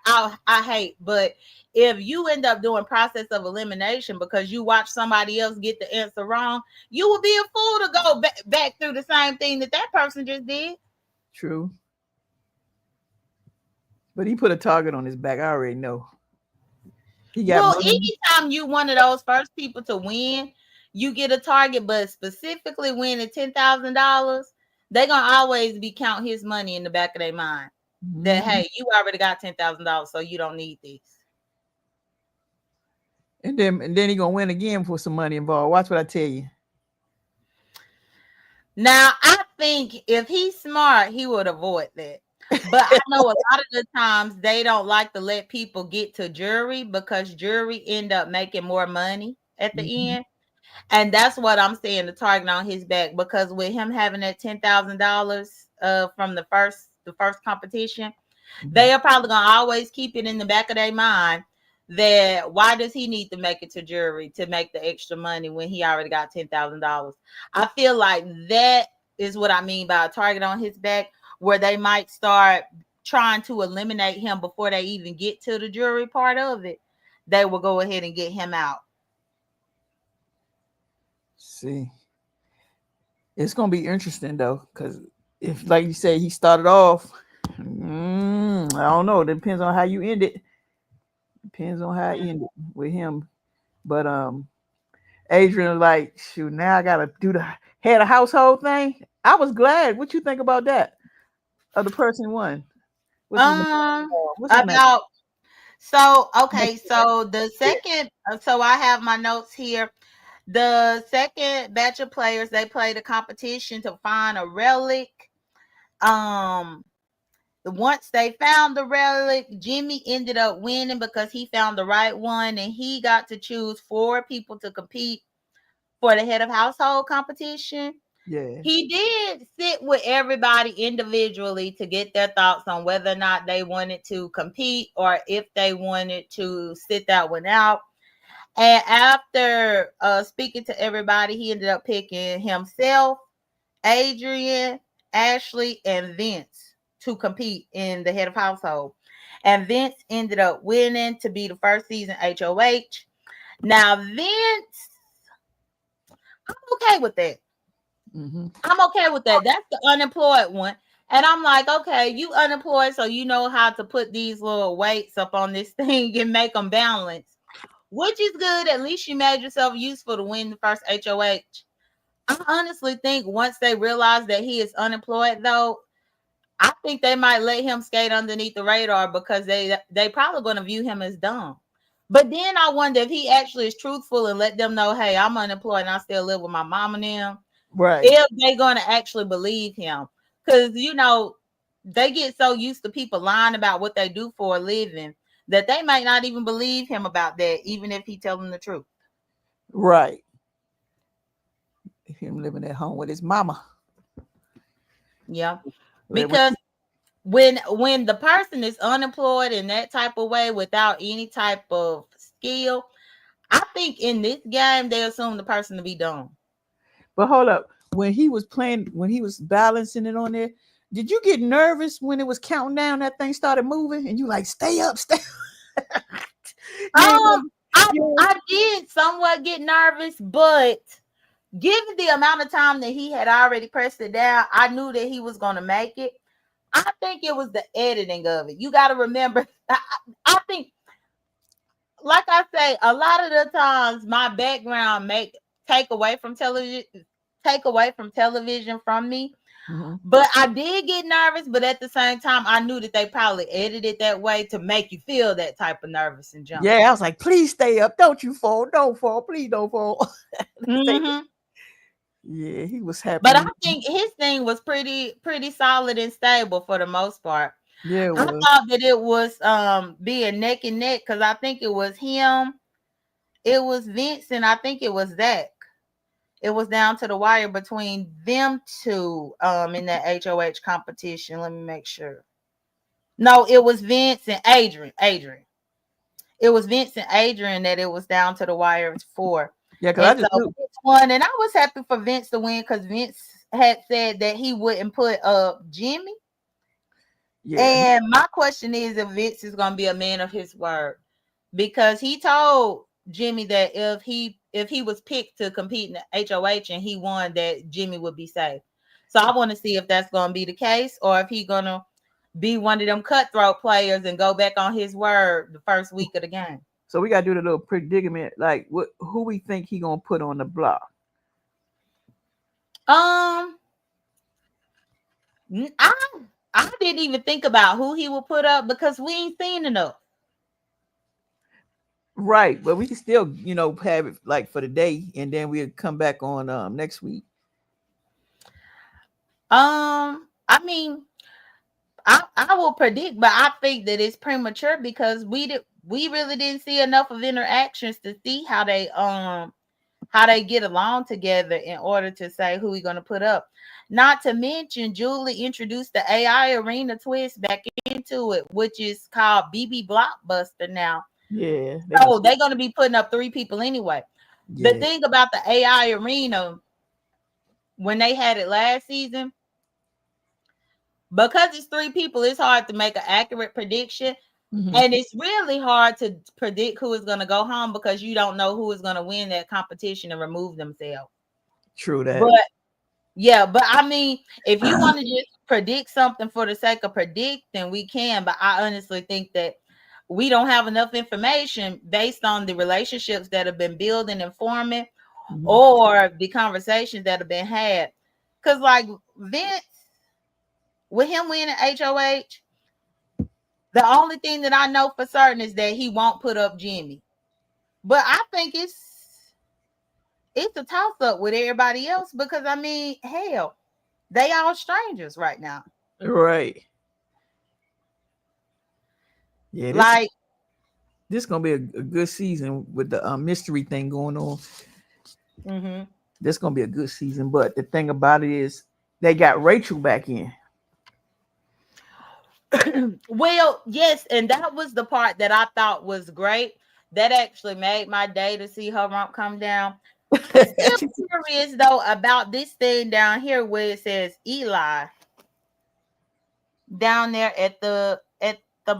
I hate, but if you end up doing process of elimination because you watch somebody else get the answer wrong, you would be a fool to go back through the same thing that person just did. True. But he put a target on his back. I already know. Anytime you one of those first people to win, you get a target, but specifically winning $10,000, they're gonna always be count his money in the back of their mind. Mm-hmm. That, hey, you already got $10,000, so you don't need this. And then he gonna win again for some money involved. Watch what I tell you. Now, I think if he's smart, he would avoid that. But I know a lot of the times they don't like to let people get to jury because jury end up making more money at the end. And that's what I'm saying, the target on his back, because with him having that $10,000 from the first competition, they are probably gonna always keep it in the back of their mind that why does he need to make it to jury to make the extra money when he already got $10,000? I feel like that is what I mean by a target on his back, where they might start trying to eliminate him before they even get to the jury part of it, they will go ahead and get him out. See, it's gonna be interesting though, because if, like you say, he started off, I don't know. It depends on how you end it. Depends on how I end it with him. But Adrian, like, shoot, now I gotta do the head of household thing. I was glad. What you think about that? Of the person won. What's his name? What's his name? About so okay, so the second, so I have my notes here. The second batch of players, they played a competition to find a relic. Once they found the relic, Jimmy ended up winning because he found the right one, and he got to choose 4 people to compete for the head of household competition. Yeah. He did sit with everybody individually to get their thoughts on whether or not they wanted to compete or if they wanted to sit that one out. And after speaking to everybody, he ended up picking himself, Adrian, Ashley, and Vince to compete in the head of household. And Vince ended up winning to be the first season HOH. Now, Vince, I'm okay with that. Mm-hmm. I'm okay with that. That's the unemployed one. And I'm like, okay, you unemployed, so you know how to put these little weights up on this thing and make them balance, which is good. At least you made yourself useful to win the first HOH. I honestly think once they realize that he is unemployed, though, I think they might let him skate underneath the radar because they probably going to view him as dumb. But then I wonder if he actually is truthful and let them know, hey, I'm unemployed and I still live with my mom and them. Right. If they're going to actually believe him. Because, you know, they get so used to people lying about what they do for a living that they might not even believe him about that, even if he tell them the truth. Right. Him living at home with his mama. Yeah. Because when the person is unemployed in that type of way without any type of skill, I think in this game they assume the person to be dumb. But hold up, when he was playing, when he was balancing it on there, did you get nervous when it was counting down? That thing started moving, and you like, stay up, stay. I did somewhat get nervous, but given the amount of time that he had already pressed it down, I knew that he was going to make it. I think it was the editing of it. You got to remember, I think, like I say, a lot of the times my background take away from television from me. Mm-hmm. But I did get nervous, but at the same time, I knew that they probably edited that way to make you feel that type of nervous and jump. Yeah, I was like, please stay up. Don't you fall. Don't fall. Please don't fall. Mm-hmm. Yeah, he was happy. But I think his thing was pretty solid and stable for the most part. Yeah, I thought that it was being neck and neck because I think it was him, it was Vince, and I think it was Zach. It was down to the wire between them two in that HOH competition. Let me make sure. No, it was Vince and Adrian. It was Vince and Adrian that it was down to the wire for. Yeah, because I just Vince won, and I was happy for Vince to win because Vince had said that he wouldn't put up Jimmy. Yeah. And my question is if Vince is going to be a man of his word, because he told Jimmy that if he was picked to compete in the HOH and he won, that Jimmy would be safe. So I want to see if that's going to be the case or if he's going to be one of them cutthroat players and go back on his word the first week of the game. So we got to do the little predicament, like who we think he going to put on the block. I didn't even think about who he would put up because we ain't seen enough. Right, but we can still, have it like for the day, and then we'll come back on next week. I mean, I will predict, but I think that it's premature because we really didn't see enough of interactions to see how they get along together in order to say who we're going to put up. Not to mention, Julie introduced the AI arena twist back into it, which is called BB Blockbuster now. Yeah. So they're going to be putting up 3 people anyway. Yeah. The thing about the AI arena, when they had it last season, because it's three people, it's hard to make an accurate prediction. Mhm. And it's really hard to predict who is going to go home because you don't know who is going to win that competition and remove themselves. True that. But yeah, but I mean, if you want to just predict something for the sake of predicting, we can. But I honestly think that we don't have enough information based on the relationships that have been building and forming, Mhm. or the conversations that have been had. Because, like Vince, with him winning HOH, the only thing that I know for certain is that he won't put up Jimmy. But I think it's a toss up with everybody else because I mean, hell, they all strangers right now. Right. Yeah, Like, this gonna be a good season with the mystery thing going on. mm-hmm. This gonna be a good season. But the thing about it is, they got Rachel back in. Well, yes, and that was the part that I thought was great. That actually made my day to see her rump come down. Still curious though about this thing down here where it says Eli down there at the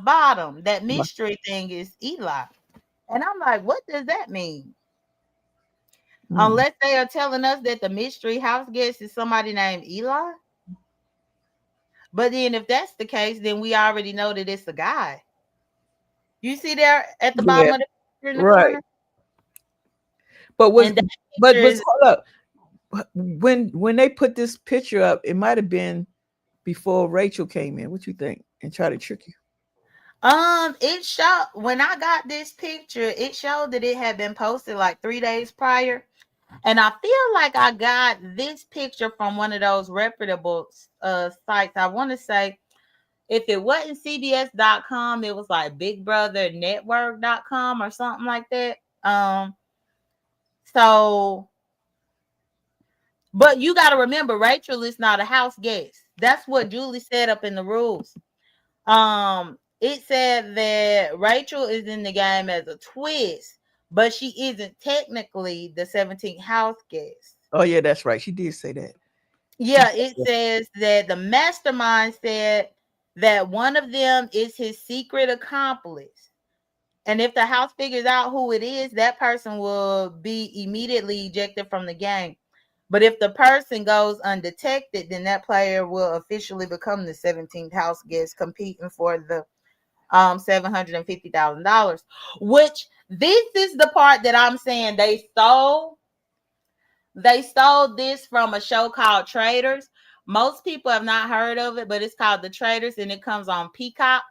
bottom. That mystery thing is Eli, and I'm like, what does that mean? Unless they are telling us that the mystery house guest is somebody named Eli. But then if that's the case, then we already know that it's a guy. You see there at the bottom Yeah, of the picture in the right. corner? But was And that but picture is hold up. When they put this picture up, it might have been before Rachel came in. What you think? And try to trick you. it showed when I got this picture, it showed that it had been posted like 3 days prior. And I feel like I got this picture from one of those reputable sites. I want to say if it wasn't CBS.com, it was like Big Brother Network.com or something like that. So, but you got to remember, Rachel is not a house guest. That's what Julie said up in the rules. It said that Rachel is in the game as a twist, but she isn't technically the 17th house guest. Oh yeah, that's right. She did say that. Yeah, it says that the mastermind said that one of them is his secret accomplice. And if the house figures out who it is, that person will be immediately ejected from the game. But if the person goes undetected, then that player will officially become the 17th house guest competing for the $750,000. Which this is the part that I'm saying they stole. They stole this from a show called Traders. Most people have not heard of it, but it's called The Traders, and it comes on Peacock.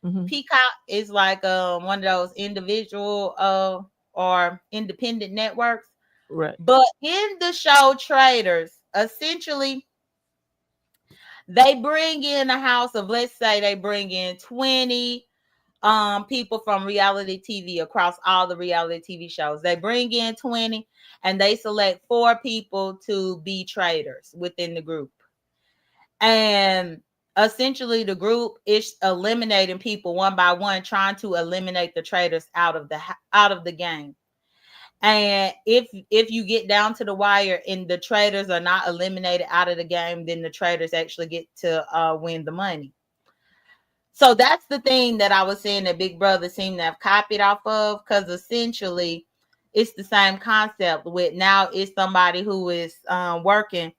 Mm-hmm. Peacock is like one of those individual or independent networks. Right. But in the show Traders, essentially, they bring in a house of, let's say they bring in 20 people from reality TV across all the reality TV shows. They bring in 20 and they select 4 people to be traders within the group. And essentially the group is eliminating people one by one, trying to eliminate the traders out of the game. And if you get down to the wire and the traders are not eliminated out of the game, then the traders actually get to win the money. So that's the thing that I was saying that Big Brother seemed to have copied off of, because essentially it's the same concept with now it's somebody who is working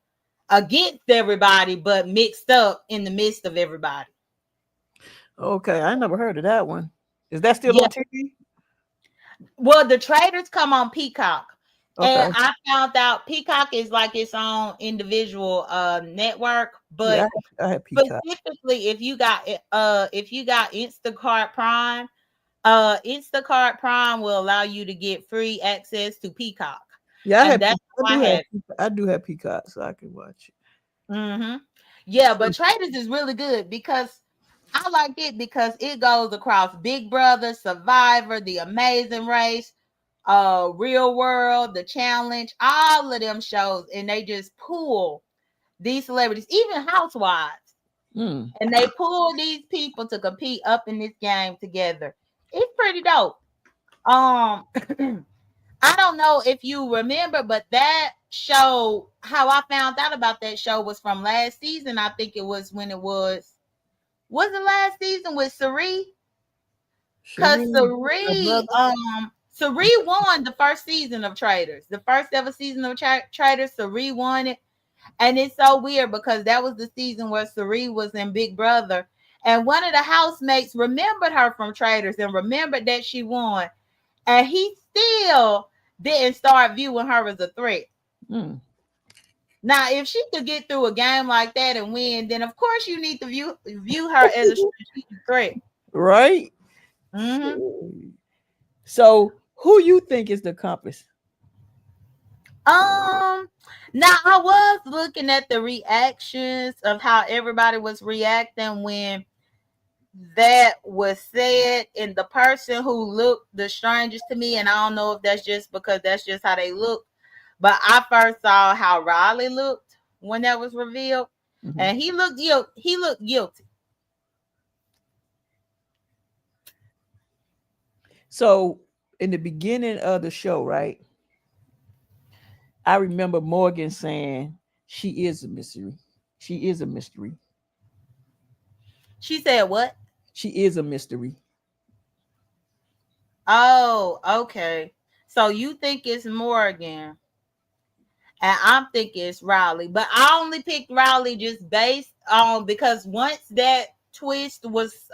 against everybody, but mixed up in the midst of everybody. Okay, I never heard of that one. Is that still Yeah. on TV? Well, the traders come on Peacock. Okay. And I found out Peacock is like its own individual network, but Yeah, I had Peacock. specifically if you got Instacart Prime, Instacart Prime will allow you to get free access to Peacock. Yeah, And that's why I do have Peacock, so I can watch it. Mm-hmm. Yeah, but Traders is really good because I like it because it goes across Big Brother, Survivor, The Amazing Race, Real World, The Challenge, all of them shows, and they just pull these celebrities, even Housewives, Mm. and they pull these people to compete up in this game together. It's pretty dope. I don't know if you remember, but that show, how I found out about that show was from last season. I think it was when it was the last season with Sari? Because Sari won the first season of Traders. The first ever season of Traders, Sari won it. And it's so weird because that was the season where Sari was in Big Brother. And one of the housemates remembered her from Traders and remembered that she won. And he still didn't start viewing her as a threat. Now, if she could get through a game like that and win, then of course you need to view her as a strategic threat. Right? Mm-hmm. So who you think is the accomplice? Now I was looking at the reactions of how everybody was reacting when that was said, and the person who looked the strangest to me, and I don't know if that's just because that's just how they look, but I first saw how Riley looked when that was revealed, and he looked guilty. So in the beginning of the show, right? I remember Morgan saying she is a mystery. She is a mystery. She said what? She is a mystery. Oh, okay. So you think it's Morgan, and I'm thinking it's Riley, but I only picked Riley just based on because once that twist was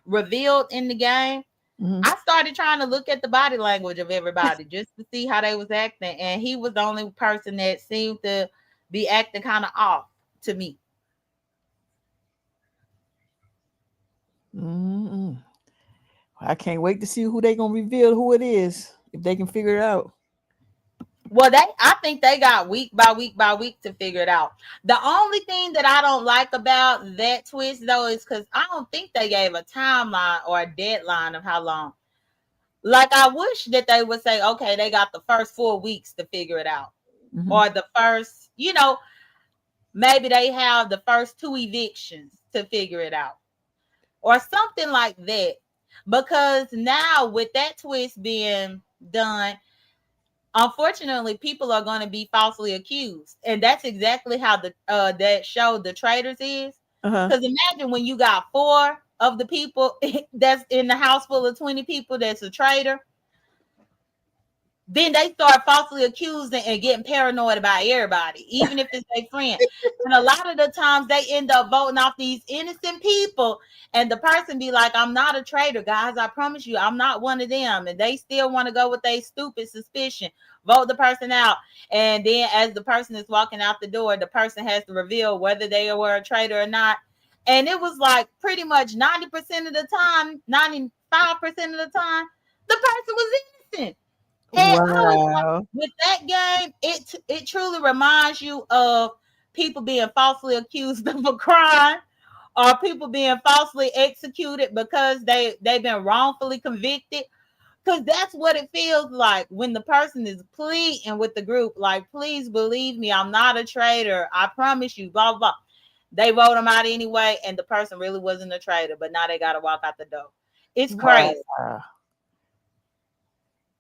revealed in the game, I started trying to look at the body language of everybody just to see how they was acting, and he was the only person that seemed to be acting kind of off to me. I can't wait to see who they gonna reveal who it is if they can figure it out. Well, I think they got week by week by week to figure it out. The only thing that I don't like about that twist though is because I don't think they gave a timeline or a deadline of how long. Like I wish that they would say, okay, they got the first 4 weeks to figure it out, or the first, maybe they have the first 2 evictions to figure it out, or something like that. Because now with that twist being done, unfortunately, people are going to be falsely accused, and that's exactly how the that show The Traitors is. Because imagine when you got 4 of the people that's in the house full of 20 people that's a traitor, then they start falsely accusing and getting paranoid about everybody, even if it's their friend. And a lot of the times they end up voting off these innocent people, and the person be like, I'm not a traitor, guys. I promise you, I'm not one of them. And they still want to go with their stupid suspicion, vote the person out. And then as the person is walking out the door, the person has to reveal whether they were a traitor or not. And it was like pretty much 90% of the time, 95% of the time, the person was innocent. And wow. With that game, it truly reminds you of people being falsely accused of a crime, or people being falsely executed because they've been wrongfully convicted. Because that's what it feels like when the person is pleading with the group, like, please believe me, I'm not a traitor. I promise you, blah, blah. They vote them out anyway, and the person really wasn't a traitor, but now they got to walk out the door. It's crazy. Wow.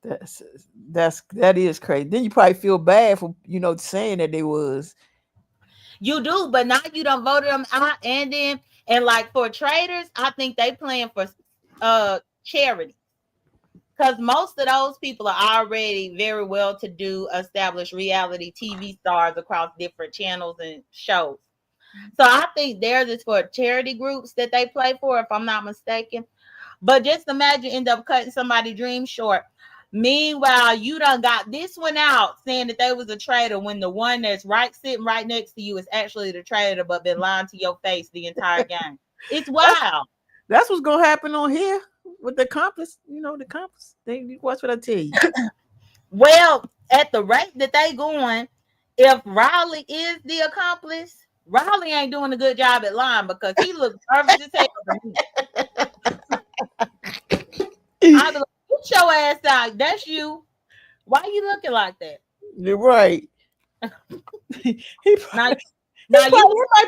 That is crazy. Then you probably feel bad for saying that they was. You do, but now you don't vote them out, and like for traders, I think they playing for charity, because most of those people are already very well to do, established reality TV stars across different channels and shows. So I think theirs is for charity groups that they play for, if I'm not mistaken. But just imagine end up cutting somebody's dream short. Meanwhile, you done got this one out saying that they was a traitor when the one that's sitting right next to you is actually the traitor, but been lying to your face the entire game. It's wild. That's what's gonna happen on here with the accomplice. The accomplice. Watch what I tell you. Well, at the rate that they going, if Riley is the accomplice, Riley ain't doing a good job at lying, because he looks perfect as hell to me. I be like, get your ass out. That's you. Why you looking like that? You're right. It might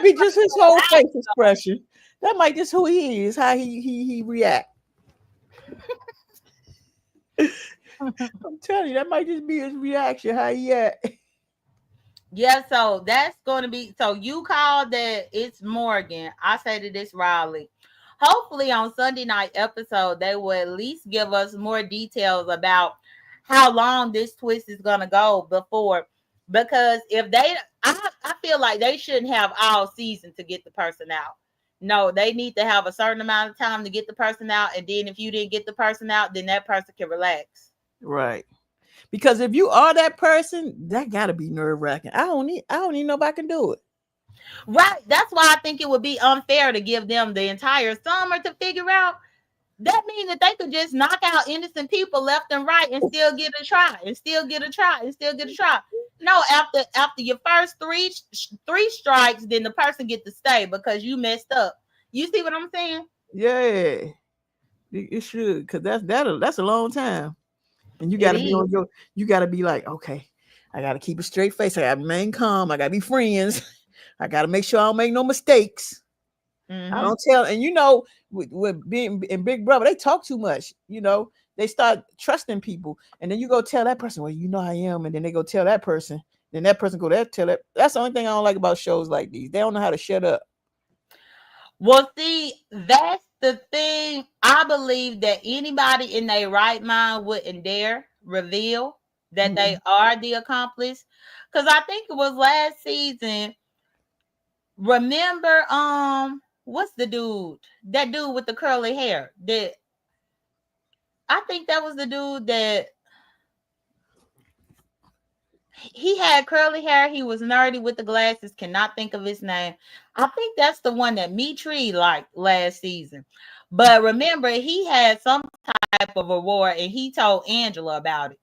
be just his whole face expression. That might just who he is, how he react. I'm telling you, that might just be his reaction. How he at? Yeah, so that's going to be. So you called that it's Morgan. I say that it's Riley. Hopefully, on Sunday night episode, they will at least give us more details about how long this twist is going to go before. Because if they, I feel like they shouldn't have all season to get the person out. No, they need to have a certain amount of time to get the person out, and then if you didn't get the person out, then that person can relax. Right. Because if you are that person, that gotta be nerve wracking. I don't even know if I can do it. Right. That's why I think it would be unfair to give them the entire summer to figure out. That means that they could just knock out innocent people left and right and still get a try and still get a try and still get a try. No, after your first three strikes, then the person get to stay because you messed up. You see what I'm saying? Yeah, it should, because that's a long time, and you It gotta be is. on your. You gotta be like, okay, I gotta keep a straight face. I gotta remain calm. I gotta be friends. I gotta make sure I don't make no mistakes. I don't tell, and with being in Big Brother, they talk too much. They start trusting people, and then you go tell that person, well, I am, and then they go tell that person, then that person go there tell that. That's the only thing I don't like about shows like these. They don't know how to shut up. Well, see, that's the thing. I believe that anybody in their right mind wouldn't dare reveal that they are the accomplice. Because I think it was last season. Remember, what's the dude? That dude with the curly hair. I think that was the dude that he had curly hair. He was nerdy with the glasses. Cannot think of his name. I think that's the one that Mitri liked last season. But remember, he had some type of award, and he told Angela about it.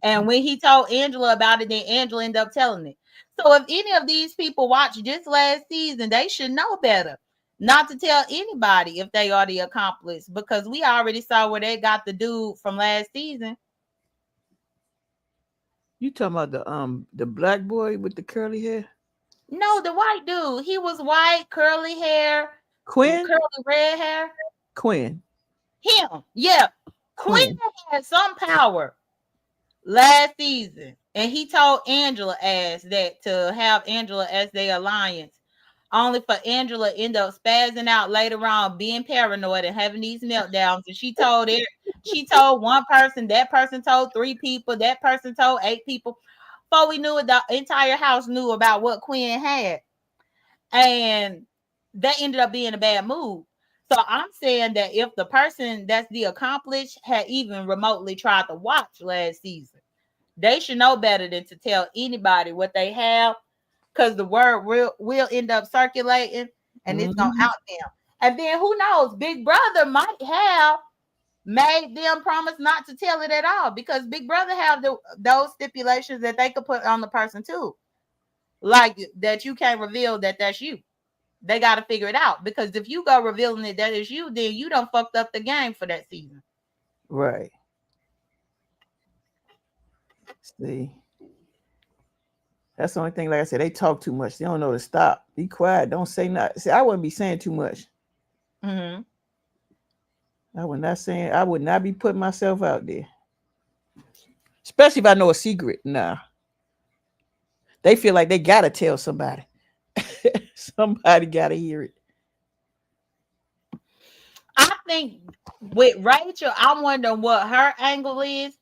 And when he told Angela about it, then Angela ended up telling it. So if any of these people watch this last season, they should know better not to tell anybody if they are the accomplice, because we already saw where they got the dude from last season. You talking about the black boy with the curly hair? No, the white dude. He was white, curly hair, Quinn? curly red hair. Quinn. Him. Yeah. Quinn had some power last season. And he told Angela as that to have Angela as their alliance. Only for Angela end up spazzing out later on, being paranoid and having these meltdowns. And she told one person, that person told 3 people, that person told 8 people. Before we knew it, the entire house knew about what Quinn had. And that ended up being a bad move. So I'm saying that if the person that's the accomplice had even remotely tried to watch last season, they should know better than to tell anybody what they have, because the word will end up circulating and it's gonna out them. And then who knows? Big Brother might have made them promise not to tell it at all, because Big Brother have those stipulations that they could put on the person too, like that you can't reveal that that's you. They got to figure it out, because if you go revealing it that is you, then you done fucked up the game for that season. Right. See, that's the only thing. Like I said, they talk too much. They don't know to stop. Be quiet. Don't say nothing. See, I wouldn't be saying too much. I would not be putting myself out there, especially if I know a secret. Nah, they feel like they gotta tell somebody. Somebody gotta hear it. I think with Rachel, I'm wondering what her angle is,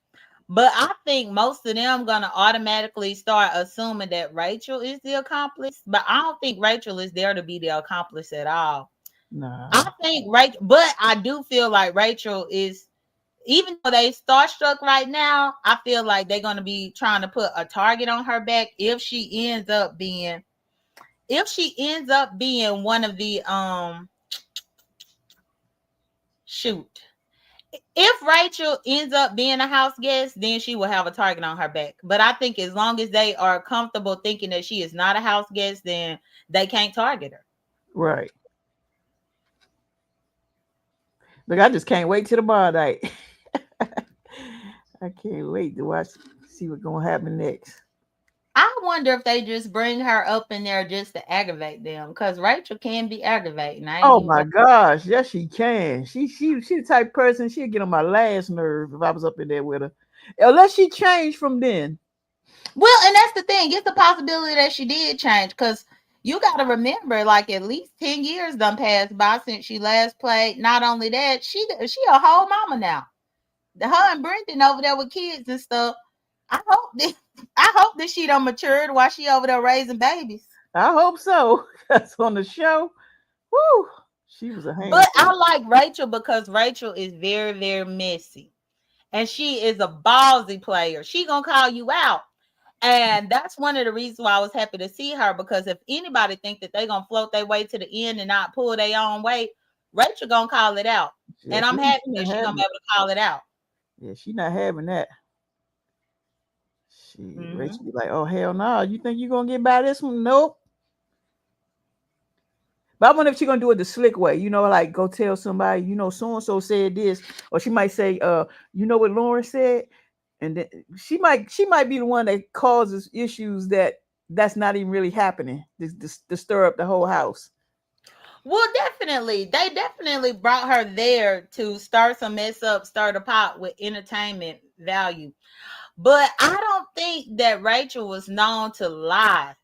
but I think most of them gonna automatically start assuming that Rachel is the accomplice. But I don't think Rachel is there to be the accomplice at all. Nah. I think Rachel, but I do feel like Rachel is, even though they starstruck right now, I feel like they're gonna be trying to put a target on her back if she ends up being one of the if Rachel ends up being a house guest, then she will have a target on her back. But I think as long as they are comfortable thinking that she is not a house guest, then they can't target her. Right. Look, I just can't wait till tomorrow night. I can't wait to see what's gonna happen next. I wonder if they just bring her up in there just to aggravate them, because Rachel can be aggravating. Oh my gosh, yes she can. She the type of person, she'd get on my last nerve if I was up in there with her. Unless she changed from then. Well, and that's the thing. It's a possibility that she did change because you got to remember, like at least 10 years done passed by since she last played. Not only that, she a whole mama now. Her and Brendan over there with kids and stuff. I hope that I hope that she done matured while she over there raising babies. I hope so. That's on the show. Woo! She was a But handful. I like Rachel because Rachel is very, very messy. And she is a ballsy player. She gonna call you out. And that's one of the reasons why I was happy to see her, because if anybody think that they gonna float their way to the end and not pull their own weight, Rachel gonna call it out. Yeah, And I'm she happy that not she gonna having be it. able to call it out. Yeah, she not having that. She Hmm. Rachel be like, oh hell no, you think you gonna get by this one? Nope. But I wonder if she gonna do it the slick way, like go tell somebody, so and so said this, or she might say, you know what Lauren said, and then she might be the one that causes issues that's not even really happening, to stir up the whole house. Well, definitely. They definitely brought her there to start some mess up, start a pot with entertainment value. But I don't think that Rachel was known to lie.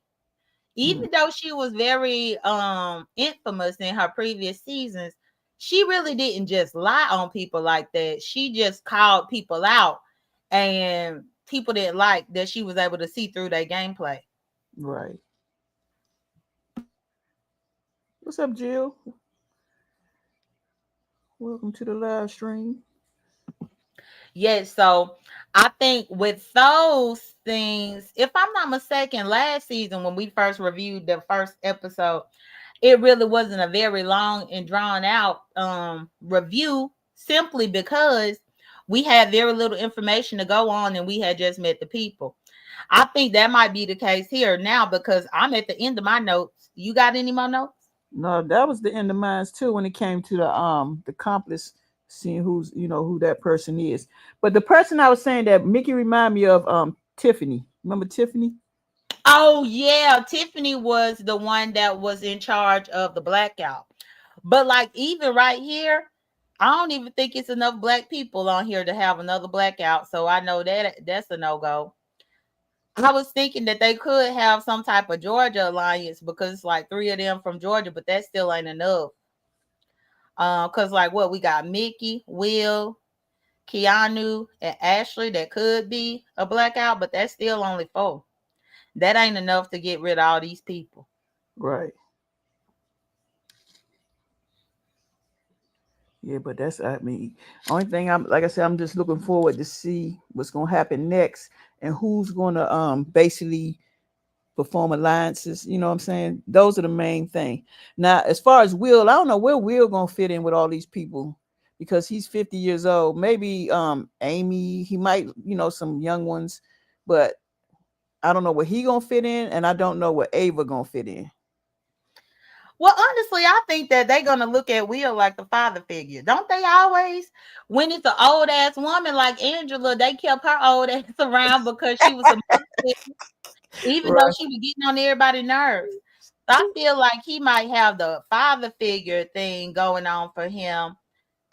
Hmm. Even though she was very infamous in her previous seasons, she really didn't just lie on people like that. She just called people out, and people didn't like that she was able to see through their gameplay. Right. What's up, Jill? Welcome to the live stream. Yes, so I think with those things, if I'm not mistaken, last season when we first reviewed the first episode, it really wasn't a very long and drawn out review, simply because we had very little information to go on and we had just met the people. I think that might be the case here now because I'm at the end of my notes. You got any more notes? No, that was the end of mine too when it came to the accomplice, seeing who that person is. But the person I was saying that Mickey remind me of, Tiffany. Remember Tiffany? Oh yeah, Tiffany was the one that was in charge of the blackout. But like even right here, I don't even think it's enough black people on here to have another blackout. So I know that that's a no-go. I was thinking that they could have some type of Georgia alliance because it's like three of them from Georgia, but that still ain't enough. Cause like what we got Mickey, Will, Keanu, and Ashley that could be a blackout, but that's still only four. That ain't enough to get rid of all these people. Right. Yeah, but only thing I'm like I said, I'm just looking forward to see what's gonna happen next and who's gonna basically perform alliances. You know what I'm saying? Those are the main thing. Now, as far as Will, I don't know where Will gonna fit in with all these people because he's 50 years old. Maybe Amy, he might, some young ones, but I don't know where he gonna fit in, and I don't know where Ava gonna fit in. Well, honestly, I think that they're gonna look at Will like the father figure. Don't they always? When it's an old ass woman like Angela, they kept her old ass around because she was a mother figure, even though Right. she was getting on everybody's nerves. So I feel like he might have the father figure thing going on for him.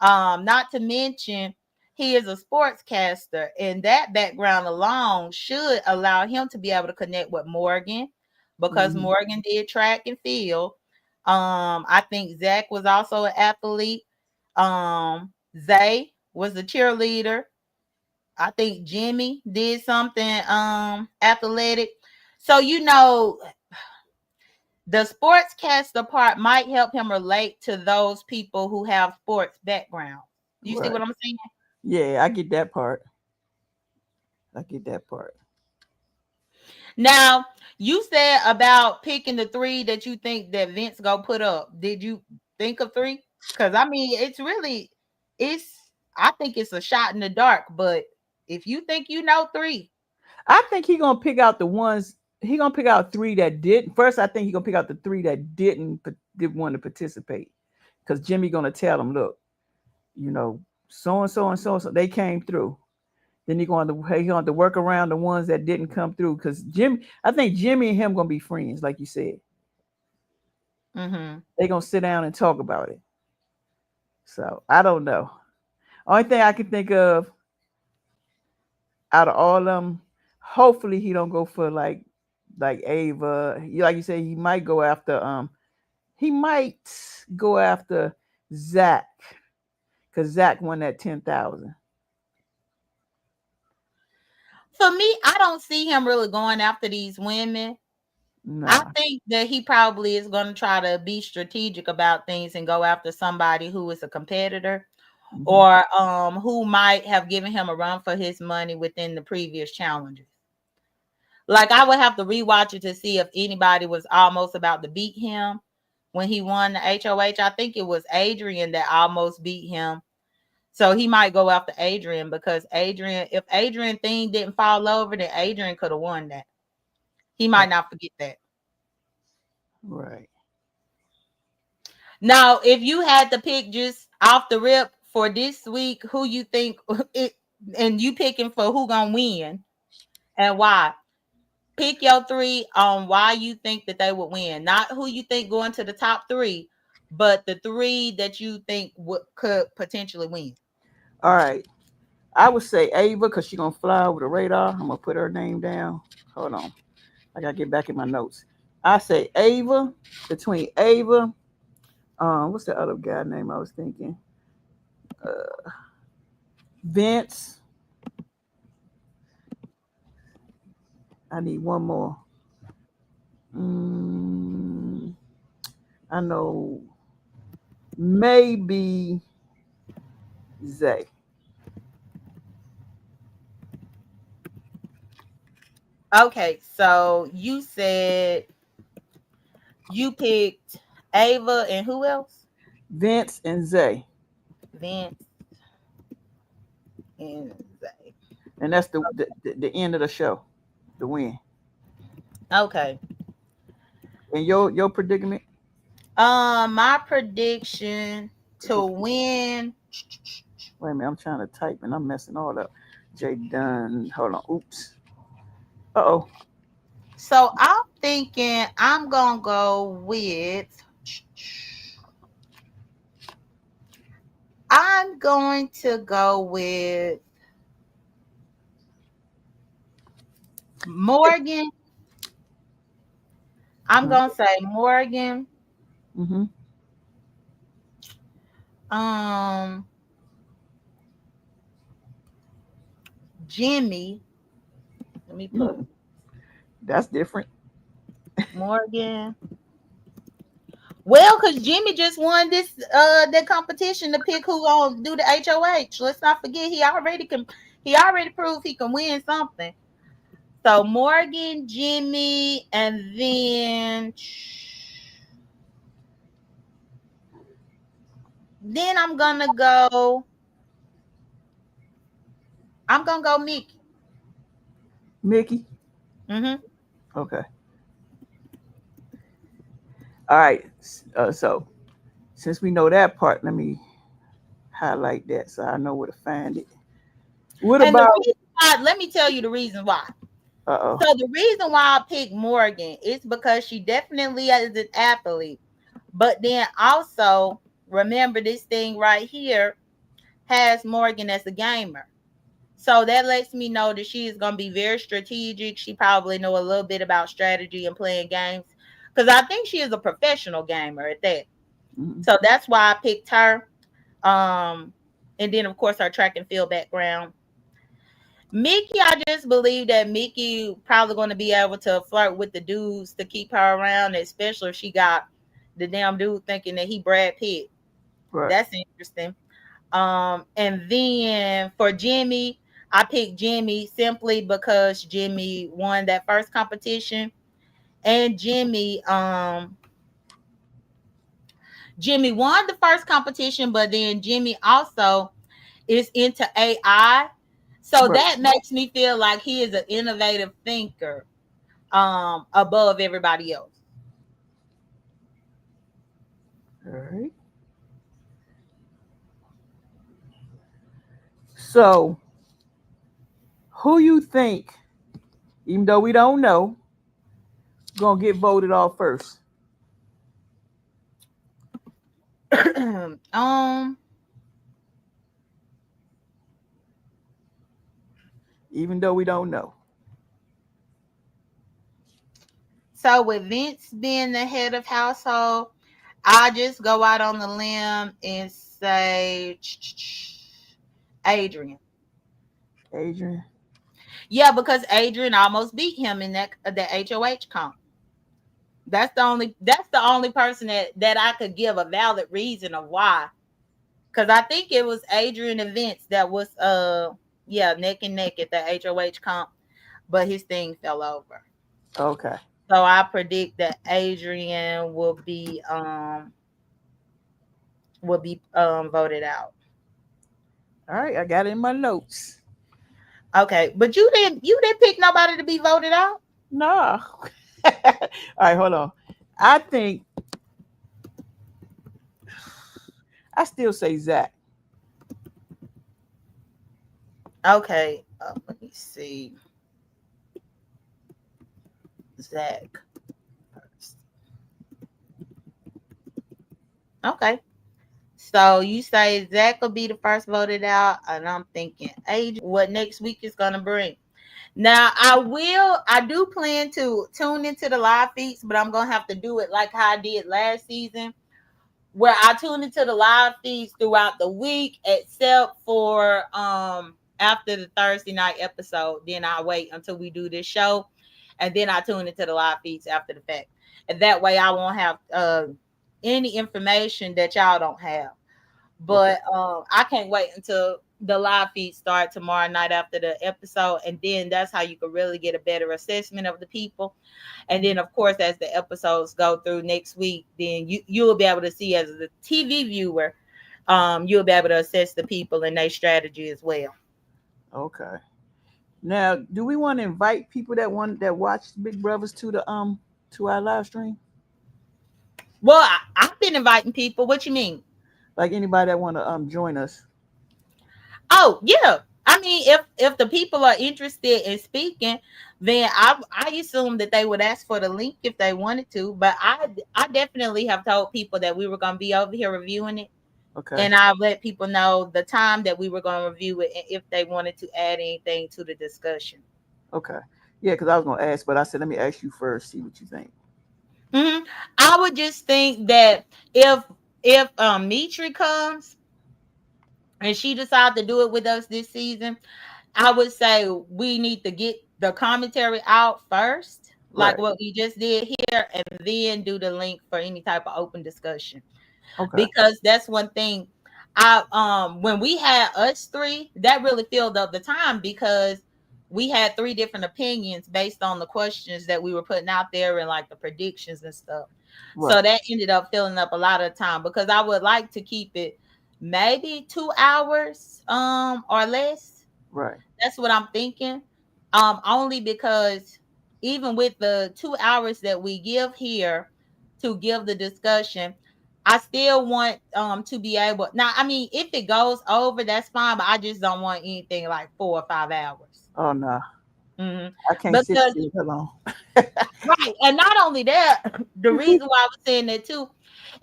Not to mention he is a sportscaster, and that background alone should allow him to be able to connect with Morgan because Mhm. Morgan did track and field. I think Zach was also an athlete. Zay was a cheerleader. I think Jimmy did something athletic. So the sportscaster part might help him relate to those people who have sports background. You see Right. what I'm saying? Yeah, I get that part. I get that part. Now, you said about picking the three that you think that Vince go put up. Did you think of three? Because I mean, it's I think it's a shot in the dark, but if you think you know three, I think he gonna pick out the ones. He gonna pick out three that didn't. First, I think he gonna pick out the three that didn't want to participate, because Jimmy gonna tell them, look, so and so and so and so they came through. Then he going to work around the ones that didn't come through, because I think Jimmy and him gonna be friends, like you said. mm-hmm. They gonna sit down and talk about it. So I don't know. Only thing I can think of, out of all of them, hopefully he don't go for like Ava. Like you say, he might go after Zach because Zach won that 10,000. For me, I don't see him really going after these women. I Nah. think that he probably is going to try to be strategic about things and go after somebody who is a competitor or who might have given him a run for his money within the previous challenges. Like I would have to rewatch it to see if anybody was almost about to beat him when he won the HOH. I think it was Adrian that almost beat him. So he might go after Adrian because if Adrian thing didn't fall over, then Adrian could have won that. He might not forget that. Right. Now, if you had to pick just off the rip for this week, who you think and you picking for who gonna win and why? Pick your three on why you think that they would win. Not who you think going to the top three, but the three that you think could potentially win. All right. I would say Ava because she's gonna fly over the radar. I'm gonna put her name down. Hold on. I gotta get back in my notes. I say Ava, between Ava, what's the other guy name I was thinking? Vince. I need one more. I know maybe Zay. Okay, so you said you picked Ava and who else? Vince and Zay. Vince and Zay. And that's the end of the show. The win. Okay. And your predicament? My prediction to win. Wait a minute, I'm trying to type and I'm messing all up. Jay Dunn. Hold on. Oops. Uh-oh. So I'm thinking I'm gonna go with. I'm going to go with Morgan. I'm gonna say Morgan. Mm-hmm. Jimmy. Let me put That's different. Morgan. Well, because Jimmy just won this the competition to pick who gonna do the HOH. Let's not forget he already proved he can win something. So Morgan, Jimmy, and then I'm gonna go Mickey. Mickey? Mm-hmm. Okay. All right. So since we know that part, let me highlight that so I know where to find it. What And about let me tell you the reason why. uh-oh. So the reason why I picked Morgan is because she definitely is an athlete. But then also remember this thing right here has Morgan as a gamer. So that lets me know that she is going to be very strategic. She probably know a little bit about strategy and playing games because I think she is a professional gamer at that. Mm-hmm. So that's why I picked her. And then of course her track and field background. Mickey, I just believe that Mickey probably going to be able to flirt with the dudes to keep her around, especially if she got the damn dude thinking that he Brad Pitt. Right. That's interesting. And then for Jimmy, I picked Jimmy simply because Jimmy won that first competition, and Jimmy won the first competition, but then Jimmy also is into AI. So Right. that makes me feel like he is an innovative thinker above everybody else. All right. So who you think, even though we don't know, gonna get voted off first? even though we don't know. So with Vince being the head of household, I just go out on the limb and say Adrian. Adrian. Yeah, because Adrian almost beat him in that the HOH comp. That's the only person that I could give a valid reason of why. Because I think it was Adrian and Vince that was neck and neck at the HOH comp, but his thing fell over. Okay. So I predict that Adrian will be voted out. All right, I got it in my notes. Okay, but you didn't pick nobody to be voted out. Nah. All right, hold on. I think I still say Zach. Okay, let me see. Zach first. Okay, so you say Zach will be the first voted out, and I'm thinking Adrian. What next week is gonna bring? Now I do plan to tune into the live feeds, but I'm gonna have to do it like how I did last season, where I tune into the live feeds throughout the week, except for after the Thursday night episode. Then I wait until we do this show, and then I tune into the live feeds after the fact. And that way I won't have any information that y'all don't have. But I can't wait until the live feed start tomorrow night after the episode, and then that's how you can really get a better assessment of the people. And then, of course, as the episodes go through next week, then you'll be able to see as the TV viewer, you'll be able to assess the people and their strategy as well. Okay. Now, do we want to invite people that watch Big Brothers to our live stream? Well, I've been inviting people. What you mean? Like anybody that want to join us? Oh yeah. I mean, if the people are interested in speaking, then I assume that they would ask for the link if they wanted to. But I definitely have told people that we were going to be over here reviewing it, Okay. and I've let people know the time that we were going to review it and if they wanted to add anything to the discussion. Okay. Yeah, because I was gonna ask, but I said let me ask you first, see what you think. I would just think that if Mitri comes and she decides to do it with us this season, I would say we need to get the commentary out first, like Right. what we just did here, and then do the link for any type of open discussion. Okay. Because that's one thing. I when we had us three, that really filled up the time because we had three different opinions based on the questions that we were putting out there and like the predictions and stuff. Right. So that ended up filling up a lot of time because I would like to keep it maybe 2 hours or less. Right. That's what I'm thinking. Only because even with the 2 hours that we give here to give the discussion, I still want to be able. Now, I mean, if it goes over, that's fine, but I just don't want anything like 4 or 5 hours. Oh no, hmm I can't sit Because still that long. right, and not only that, the reason why I was saying that too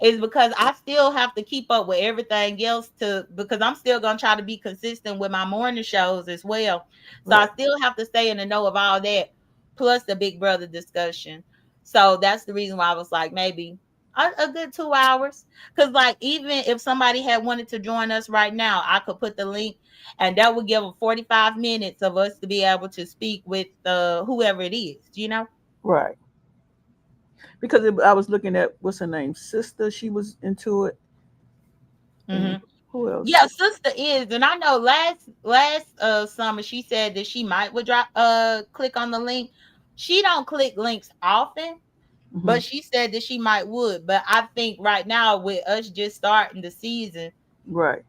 is because I still have to keep up with everything else because I'm still gonna try to be consistent with my morning shows as well. So I Right. still have to stay in the know of all that, plus the Big Brother discussion. So that's the reason why I was like maybe a good 2 hours. Because like even if somebody had wanted to join us right now, I could put the link, and that would give them 45 minutes of us to be able to speak with whoever it is. You know. Right. Because I was looking at what's her name, sister. She was into it. And hmm who else? Yeah, sister is, and I know last summer she said that she might would drop click on the link. She don't click links often, Hmm. but she said that she might would. But I think right now with us just starting the season, Right.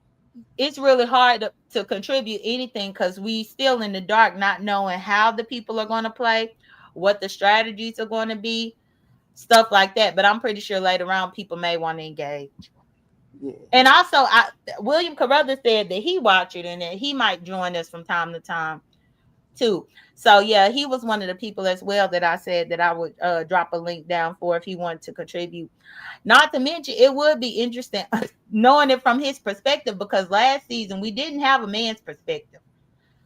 it's really hard to contribute anything because we still in the dark, not knowing how the people are going to play, what the strategies are going to be, stuff like that. But I'm pretty sure later on people may want to engage. Yeah. And also, William Carruthers said that he watched it and that he might join us from time to time too. So yeah, he was one of the people as well that I said that I would drop a link down for if he wanted to contribute. Not to mention, it would be interesting knowing it from his perspective because last season we didn't have a man's perspective.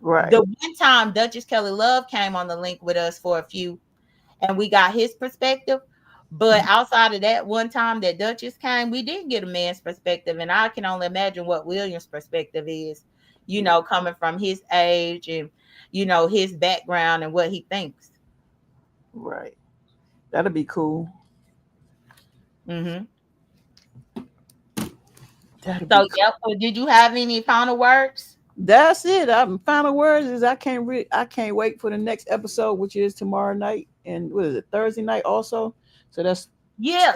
Right. The one time Duchess Kelly Love came on the link with us for a few, and we got his perspective. But outside of that one time that Duchess came, we didn't get a man's perspective. And I can only imagine what William's perspective is, coming from his age and, his background and what he thinks. Right. That'll be cool. Mm-hmm. That'll So, be cool. yep. So did you have any final words? That's it. Final words is I can't wait for the next episode, which is tomorrow night, and what is it, Thursday night also. So that's Yeah.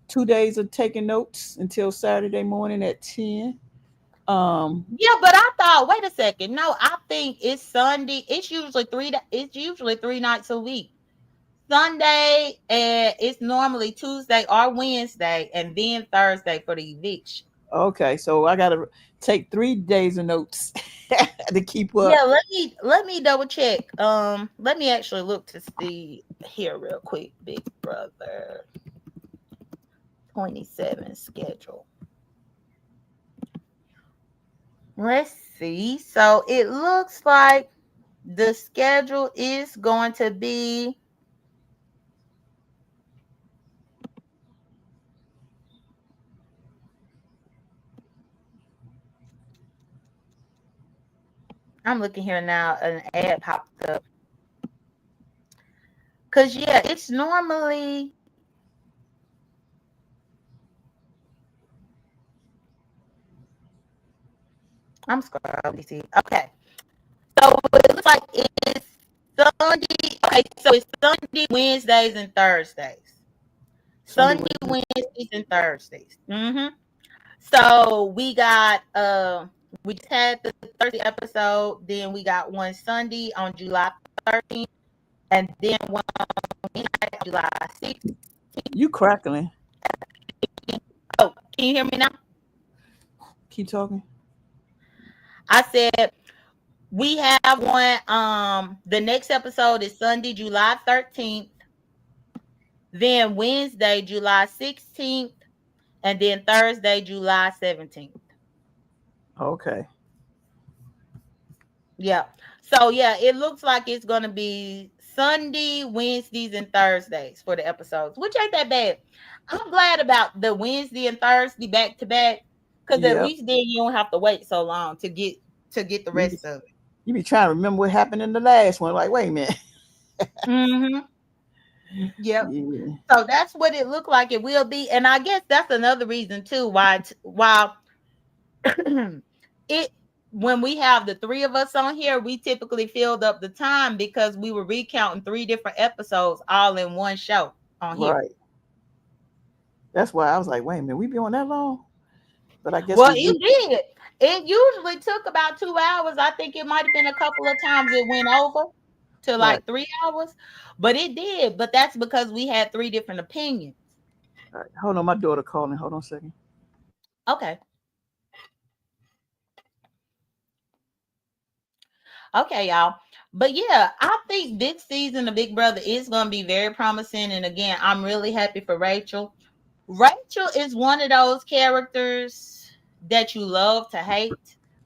2 days of taking notes until Saturday morning at 10. Yeah, but I thought, wait a second. No, I think it's Sunday. It's usually three nights a week. Sunday, and it's normally Tuesday or Wednesday, and then Thursday for the eviction. Okay, so I gotta take 3 days of notes to keep up. Yeah, let me double check. Let me actually look to see here real quick. Big Brother 27 schedule. Let's see. So it looks like the schedule is going to be I'm looking here now, an ad popped up. Cause yeah, it's normally I'm scrolling. See, okay. So it looks like it's Sunday. Okay, so it's Sunday, Wednesdays, and Thursdays. Sunday, Wednesdays, and Thursdays. So we got we just had the Thursday episode, then we got one Sunday on July 13th, and then one on July 6th. You crackling. Oh, can you hear me now? Keep talking. I said we have one. The next episode is Sunday, July 13th, then Wednesday, July 16th, and then Thursday, July 17th. Okay. Yeah. So yeah, it looks like it's gonna be Sunday, Wednesdays, and Thursdays for the episodes, which ain't that bad. I'm glad about the Wednesday and Thursday back to back, because at Yep. least then you don't have to wait so long to get the rest of it. You be trying to remember what happened in the last one. Like, wait a minute. Mm-hmm. Yep. Yeah. So that's what it looked like it will be, and I guess that's another reason too why it when we have the three of us on here, we typically filled up the time because we were recounting 3 different episodes all in one show on here. Right. That's why I was like, wait a minute, we be on that long? But I guess Well, it did. It usually took about 2 hours. I think it might have been a couple of times it went over to like 3 hours, but it did. But that's because we had 3 different opinions. All right. Hold on, my daughter calling. Hold on a second. Okay. Okay, y'all. But yeah, I think this season of Big Brother is going to be very promising. And again, I'm really happy for Rachel. Rachel is one of those characters that you love to hate.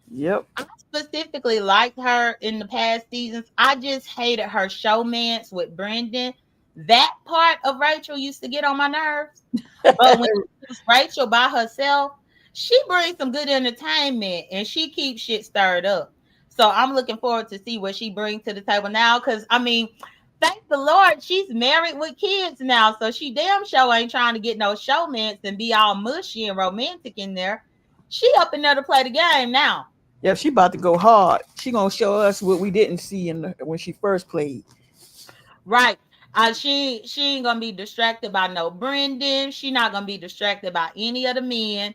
Yep. I specifically liked her in the past seasons. I just hated her showmance with Brendan. That part of Rachel used to get on my nerves. But when it's Rachel by herself, she brings some good entertainment and she keeps shit stirred up. So I'm looking forward to see what she brings to the table now. Because I mean, thank the Lord, she's married with kids now. So she damn sure ain't trying to get no showmance and be all mushy and romantic in there. She up in there to play the game now. Yeah, she about to go hard. She gonna show us what we didn't see when she first played. Right. She ain't gonna be distracted by no Brendan. She not gonna be distracted by any of the men.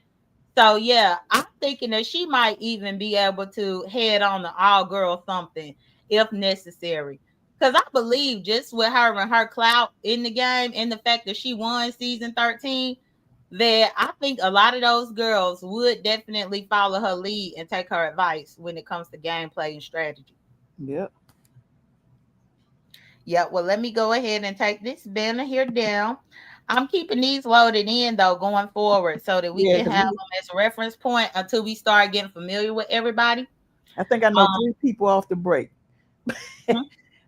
So yeah, I'm thinking that she might even be able to head on the all girl something if necessary. Because I believe just with her and her clout in the game and the fact that she won season 13, that I think a lot of those girls would definitely follow her lead and take her advice when it comes to gameplay and strategy. Yep. Yeah, well, let me go ahead and take this banner here down. I'm keeping these loaded in, though, going forward so that we can have them as a reference point until we start getting familiar with everybody. I think I know Um, 3 people off the break. hmm,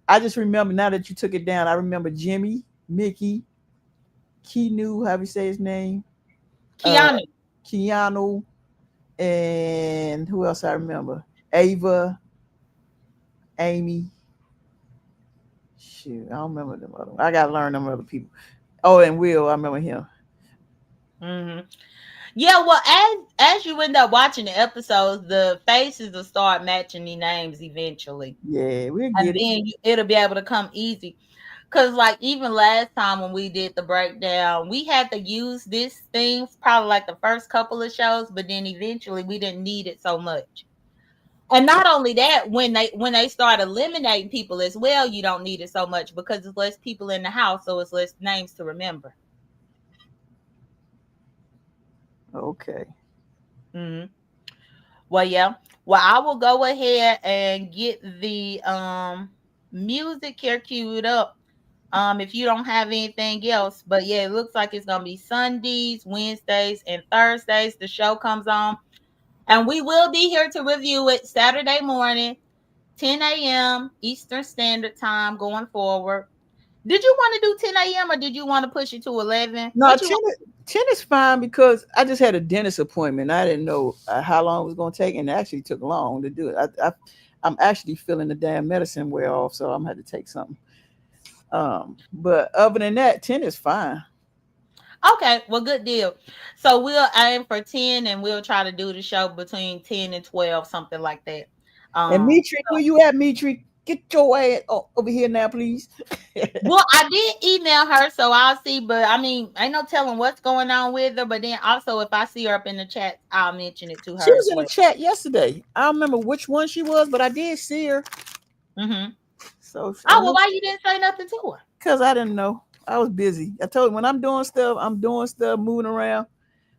I just remember now that you took it down. I remember Jimmy, Mickey, Keanu, how you say his name? Uh, Keanu. Keanu, and who else I remember? Ava, Amy. Shoot, I don't remember them other. I gotta learn them other people. Oh, and Will, I remember him. Hmm. Yeah, well, as you end up watching the episodes, the faces will start matching the names eventually, Yeah, we'll and get it. then it'll be able to come easy. Cause like even last time when we did the breakdown, we had to use this thing probably like the first couple of shows, but then eventually we didn't need it so much. And not only that, when they start eliminating people as well, you don't need it so much because it's less people in the house, so it's less names to remember. Okay. Hmm. Well, yeah. Well, I will go ahead and get the music here queued up. If you don't have anything else, but yeah, it looks like it's gonna be Sundays, Wednesdays, and Thursdays. The show comes on, and we will be here to review it Saturday morning, 10 a.m. Eastern Standard Time going forward. Did you want to do 10 a.m. or did you want to push it to 11? No, What you want? 10 is fine because I just had a dentist appointment. I didn't know how long it was going to take, and it actually took long to do it. I'm actually feeling the damn medicine wear off, so I'm going to have to take something. But other than that, 10 is fine. Okay, well, good deal. So we'll aim for 10 and we'll try to do the show between 10 and 12, something like that. And Um, Mitri, where you at, Mitri? Get your ass over here now, please. well, I did email her, so I'll see, but I mean, ain't no telling what's going on with her. But then also, if I see her up in the chat, I'll mention it to She her was as in the well. chat yesterday. I don't remember which one she was, but I did see her. Hmm. So I Oh, well, know why you didn't say nothing to her? because I didn't know. I was busy. I told you when I'm doing stuff, moving around.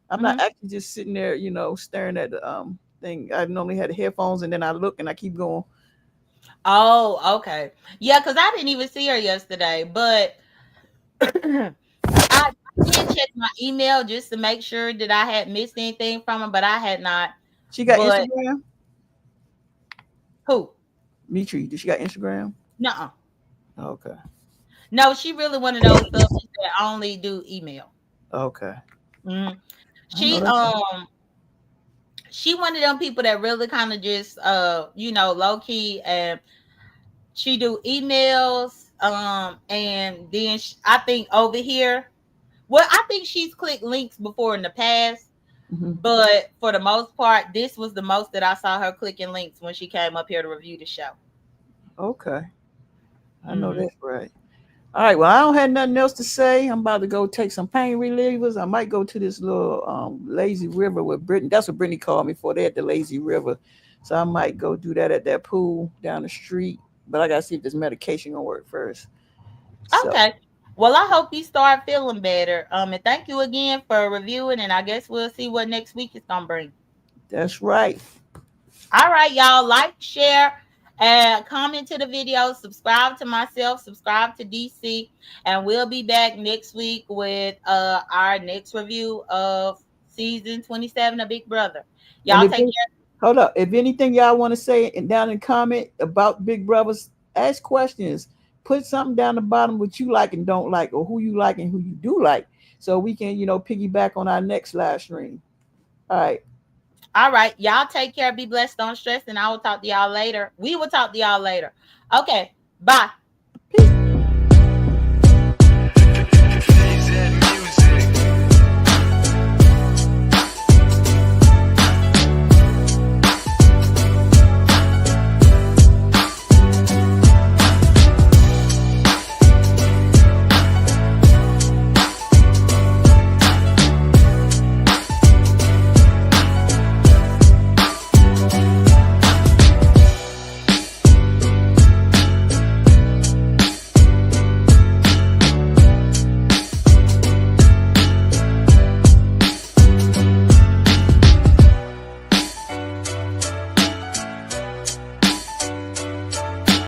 I'm not Hmm. actually just sitting there, staring at the thing. I normally had the headphones and then I look and I keep going. Oh, okay. Yeah, because I didn't even see her yesterday, but I did check my email just to make sure that I had missed anything from her, but I had not. She got But Instagram? who? Mitri, did she got Instagram? No, Okay. no, she really one of those subs that only do email. Okay. Mhm. I know She that's right. she one of them people that really kind of just low key, and she do emails and then I think over here, well, I think she's clicked links before in the past, Hmm. but for the most part this was the most that I saw her clicking links when she came up here to review the show. Okay. I know Hmm. that's right. All right. Well, I don't have nothing else to say. I'm about to go take some pain relievers. I might go to this little lazy river with Brittany. That's what Brittany called me for. They at the lazy river. So I might go do that at that pool down the street. But I gotta see if this medication gonna work first. So Okay. Well, I hope you start feeling better. And thank you again for reviewing, and I guess we'll see what next week is gonna bring. that's right. All right, y'all. Like, share, and comment to the video. Subscribe to myself. Subscribe to DC, and we'll be back next week with our next review of season 27 of Big Brother. And Y'all take care. hold up, if anything y'all want to say down in comment about Big Brothers, ask questions. Put something down the bottom what you like and don't like, or who you like and who you do like, so we can piggyback on our next live stream. All right. All right, y'all take care. Be blessed. Don't stress, and I will talk to y'all later. We will talk to y'all later. Okay. Bye. Peace.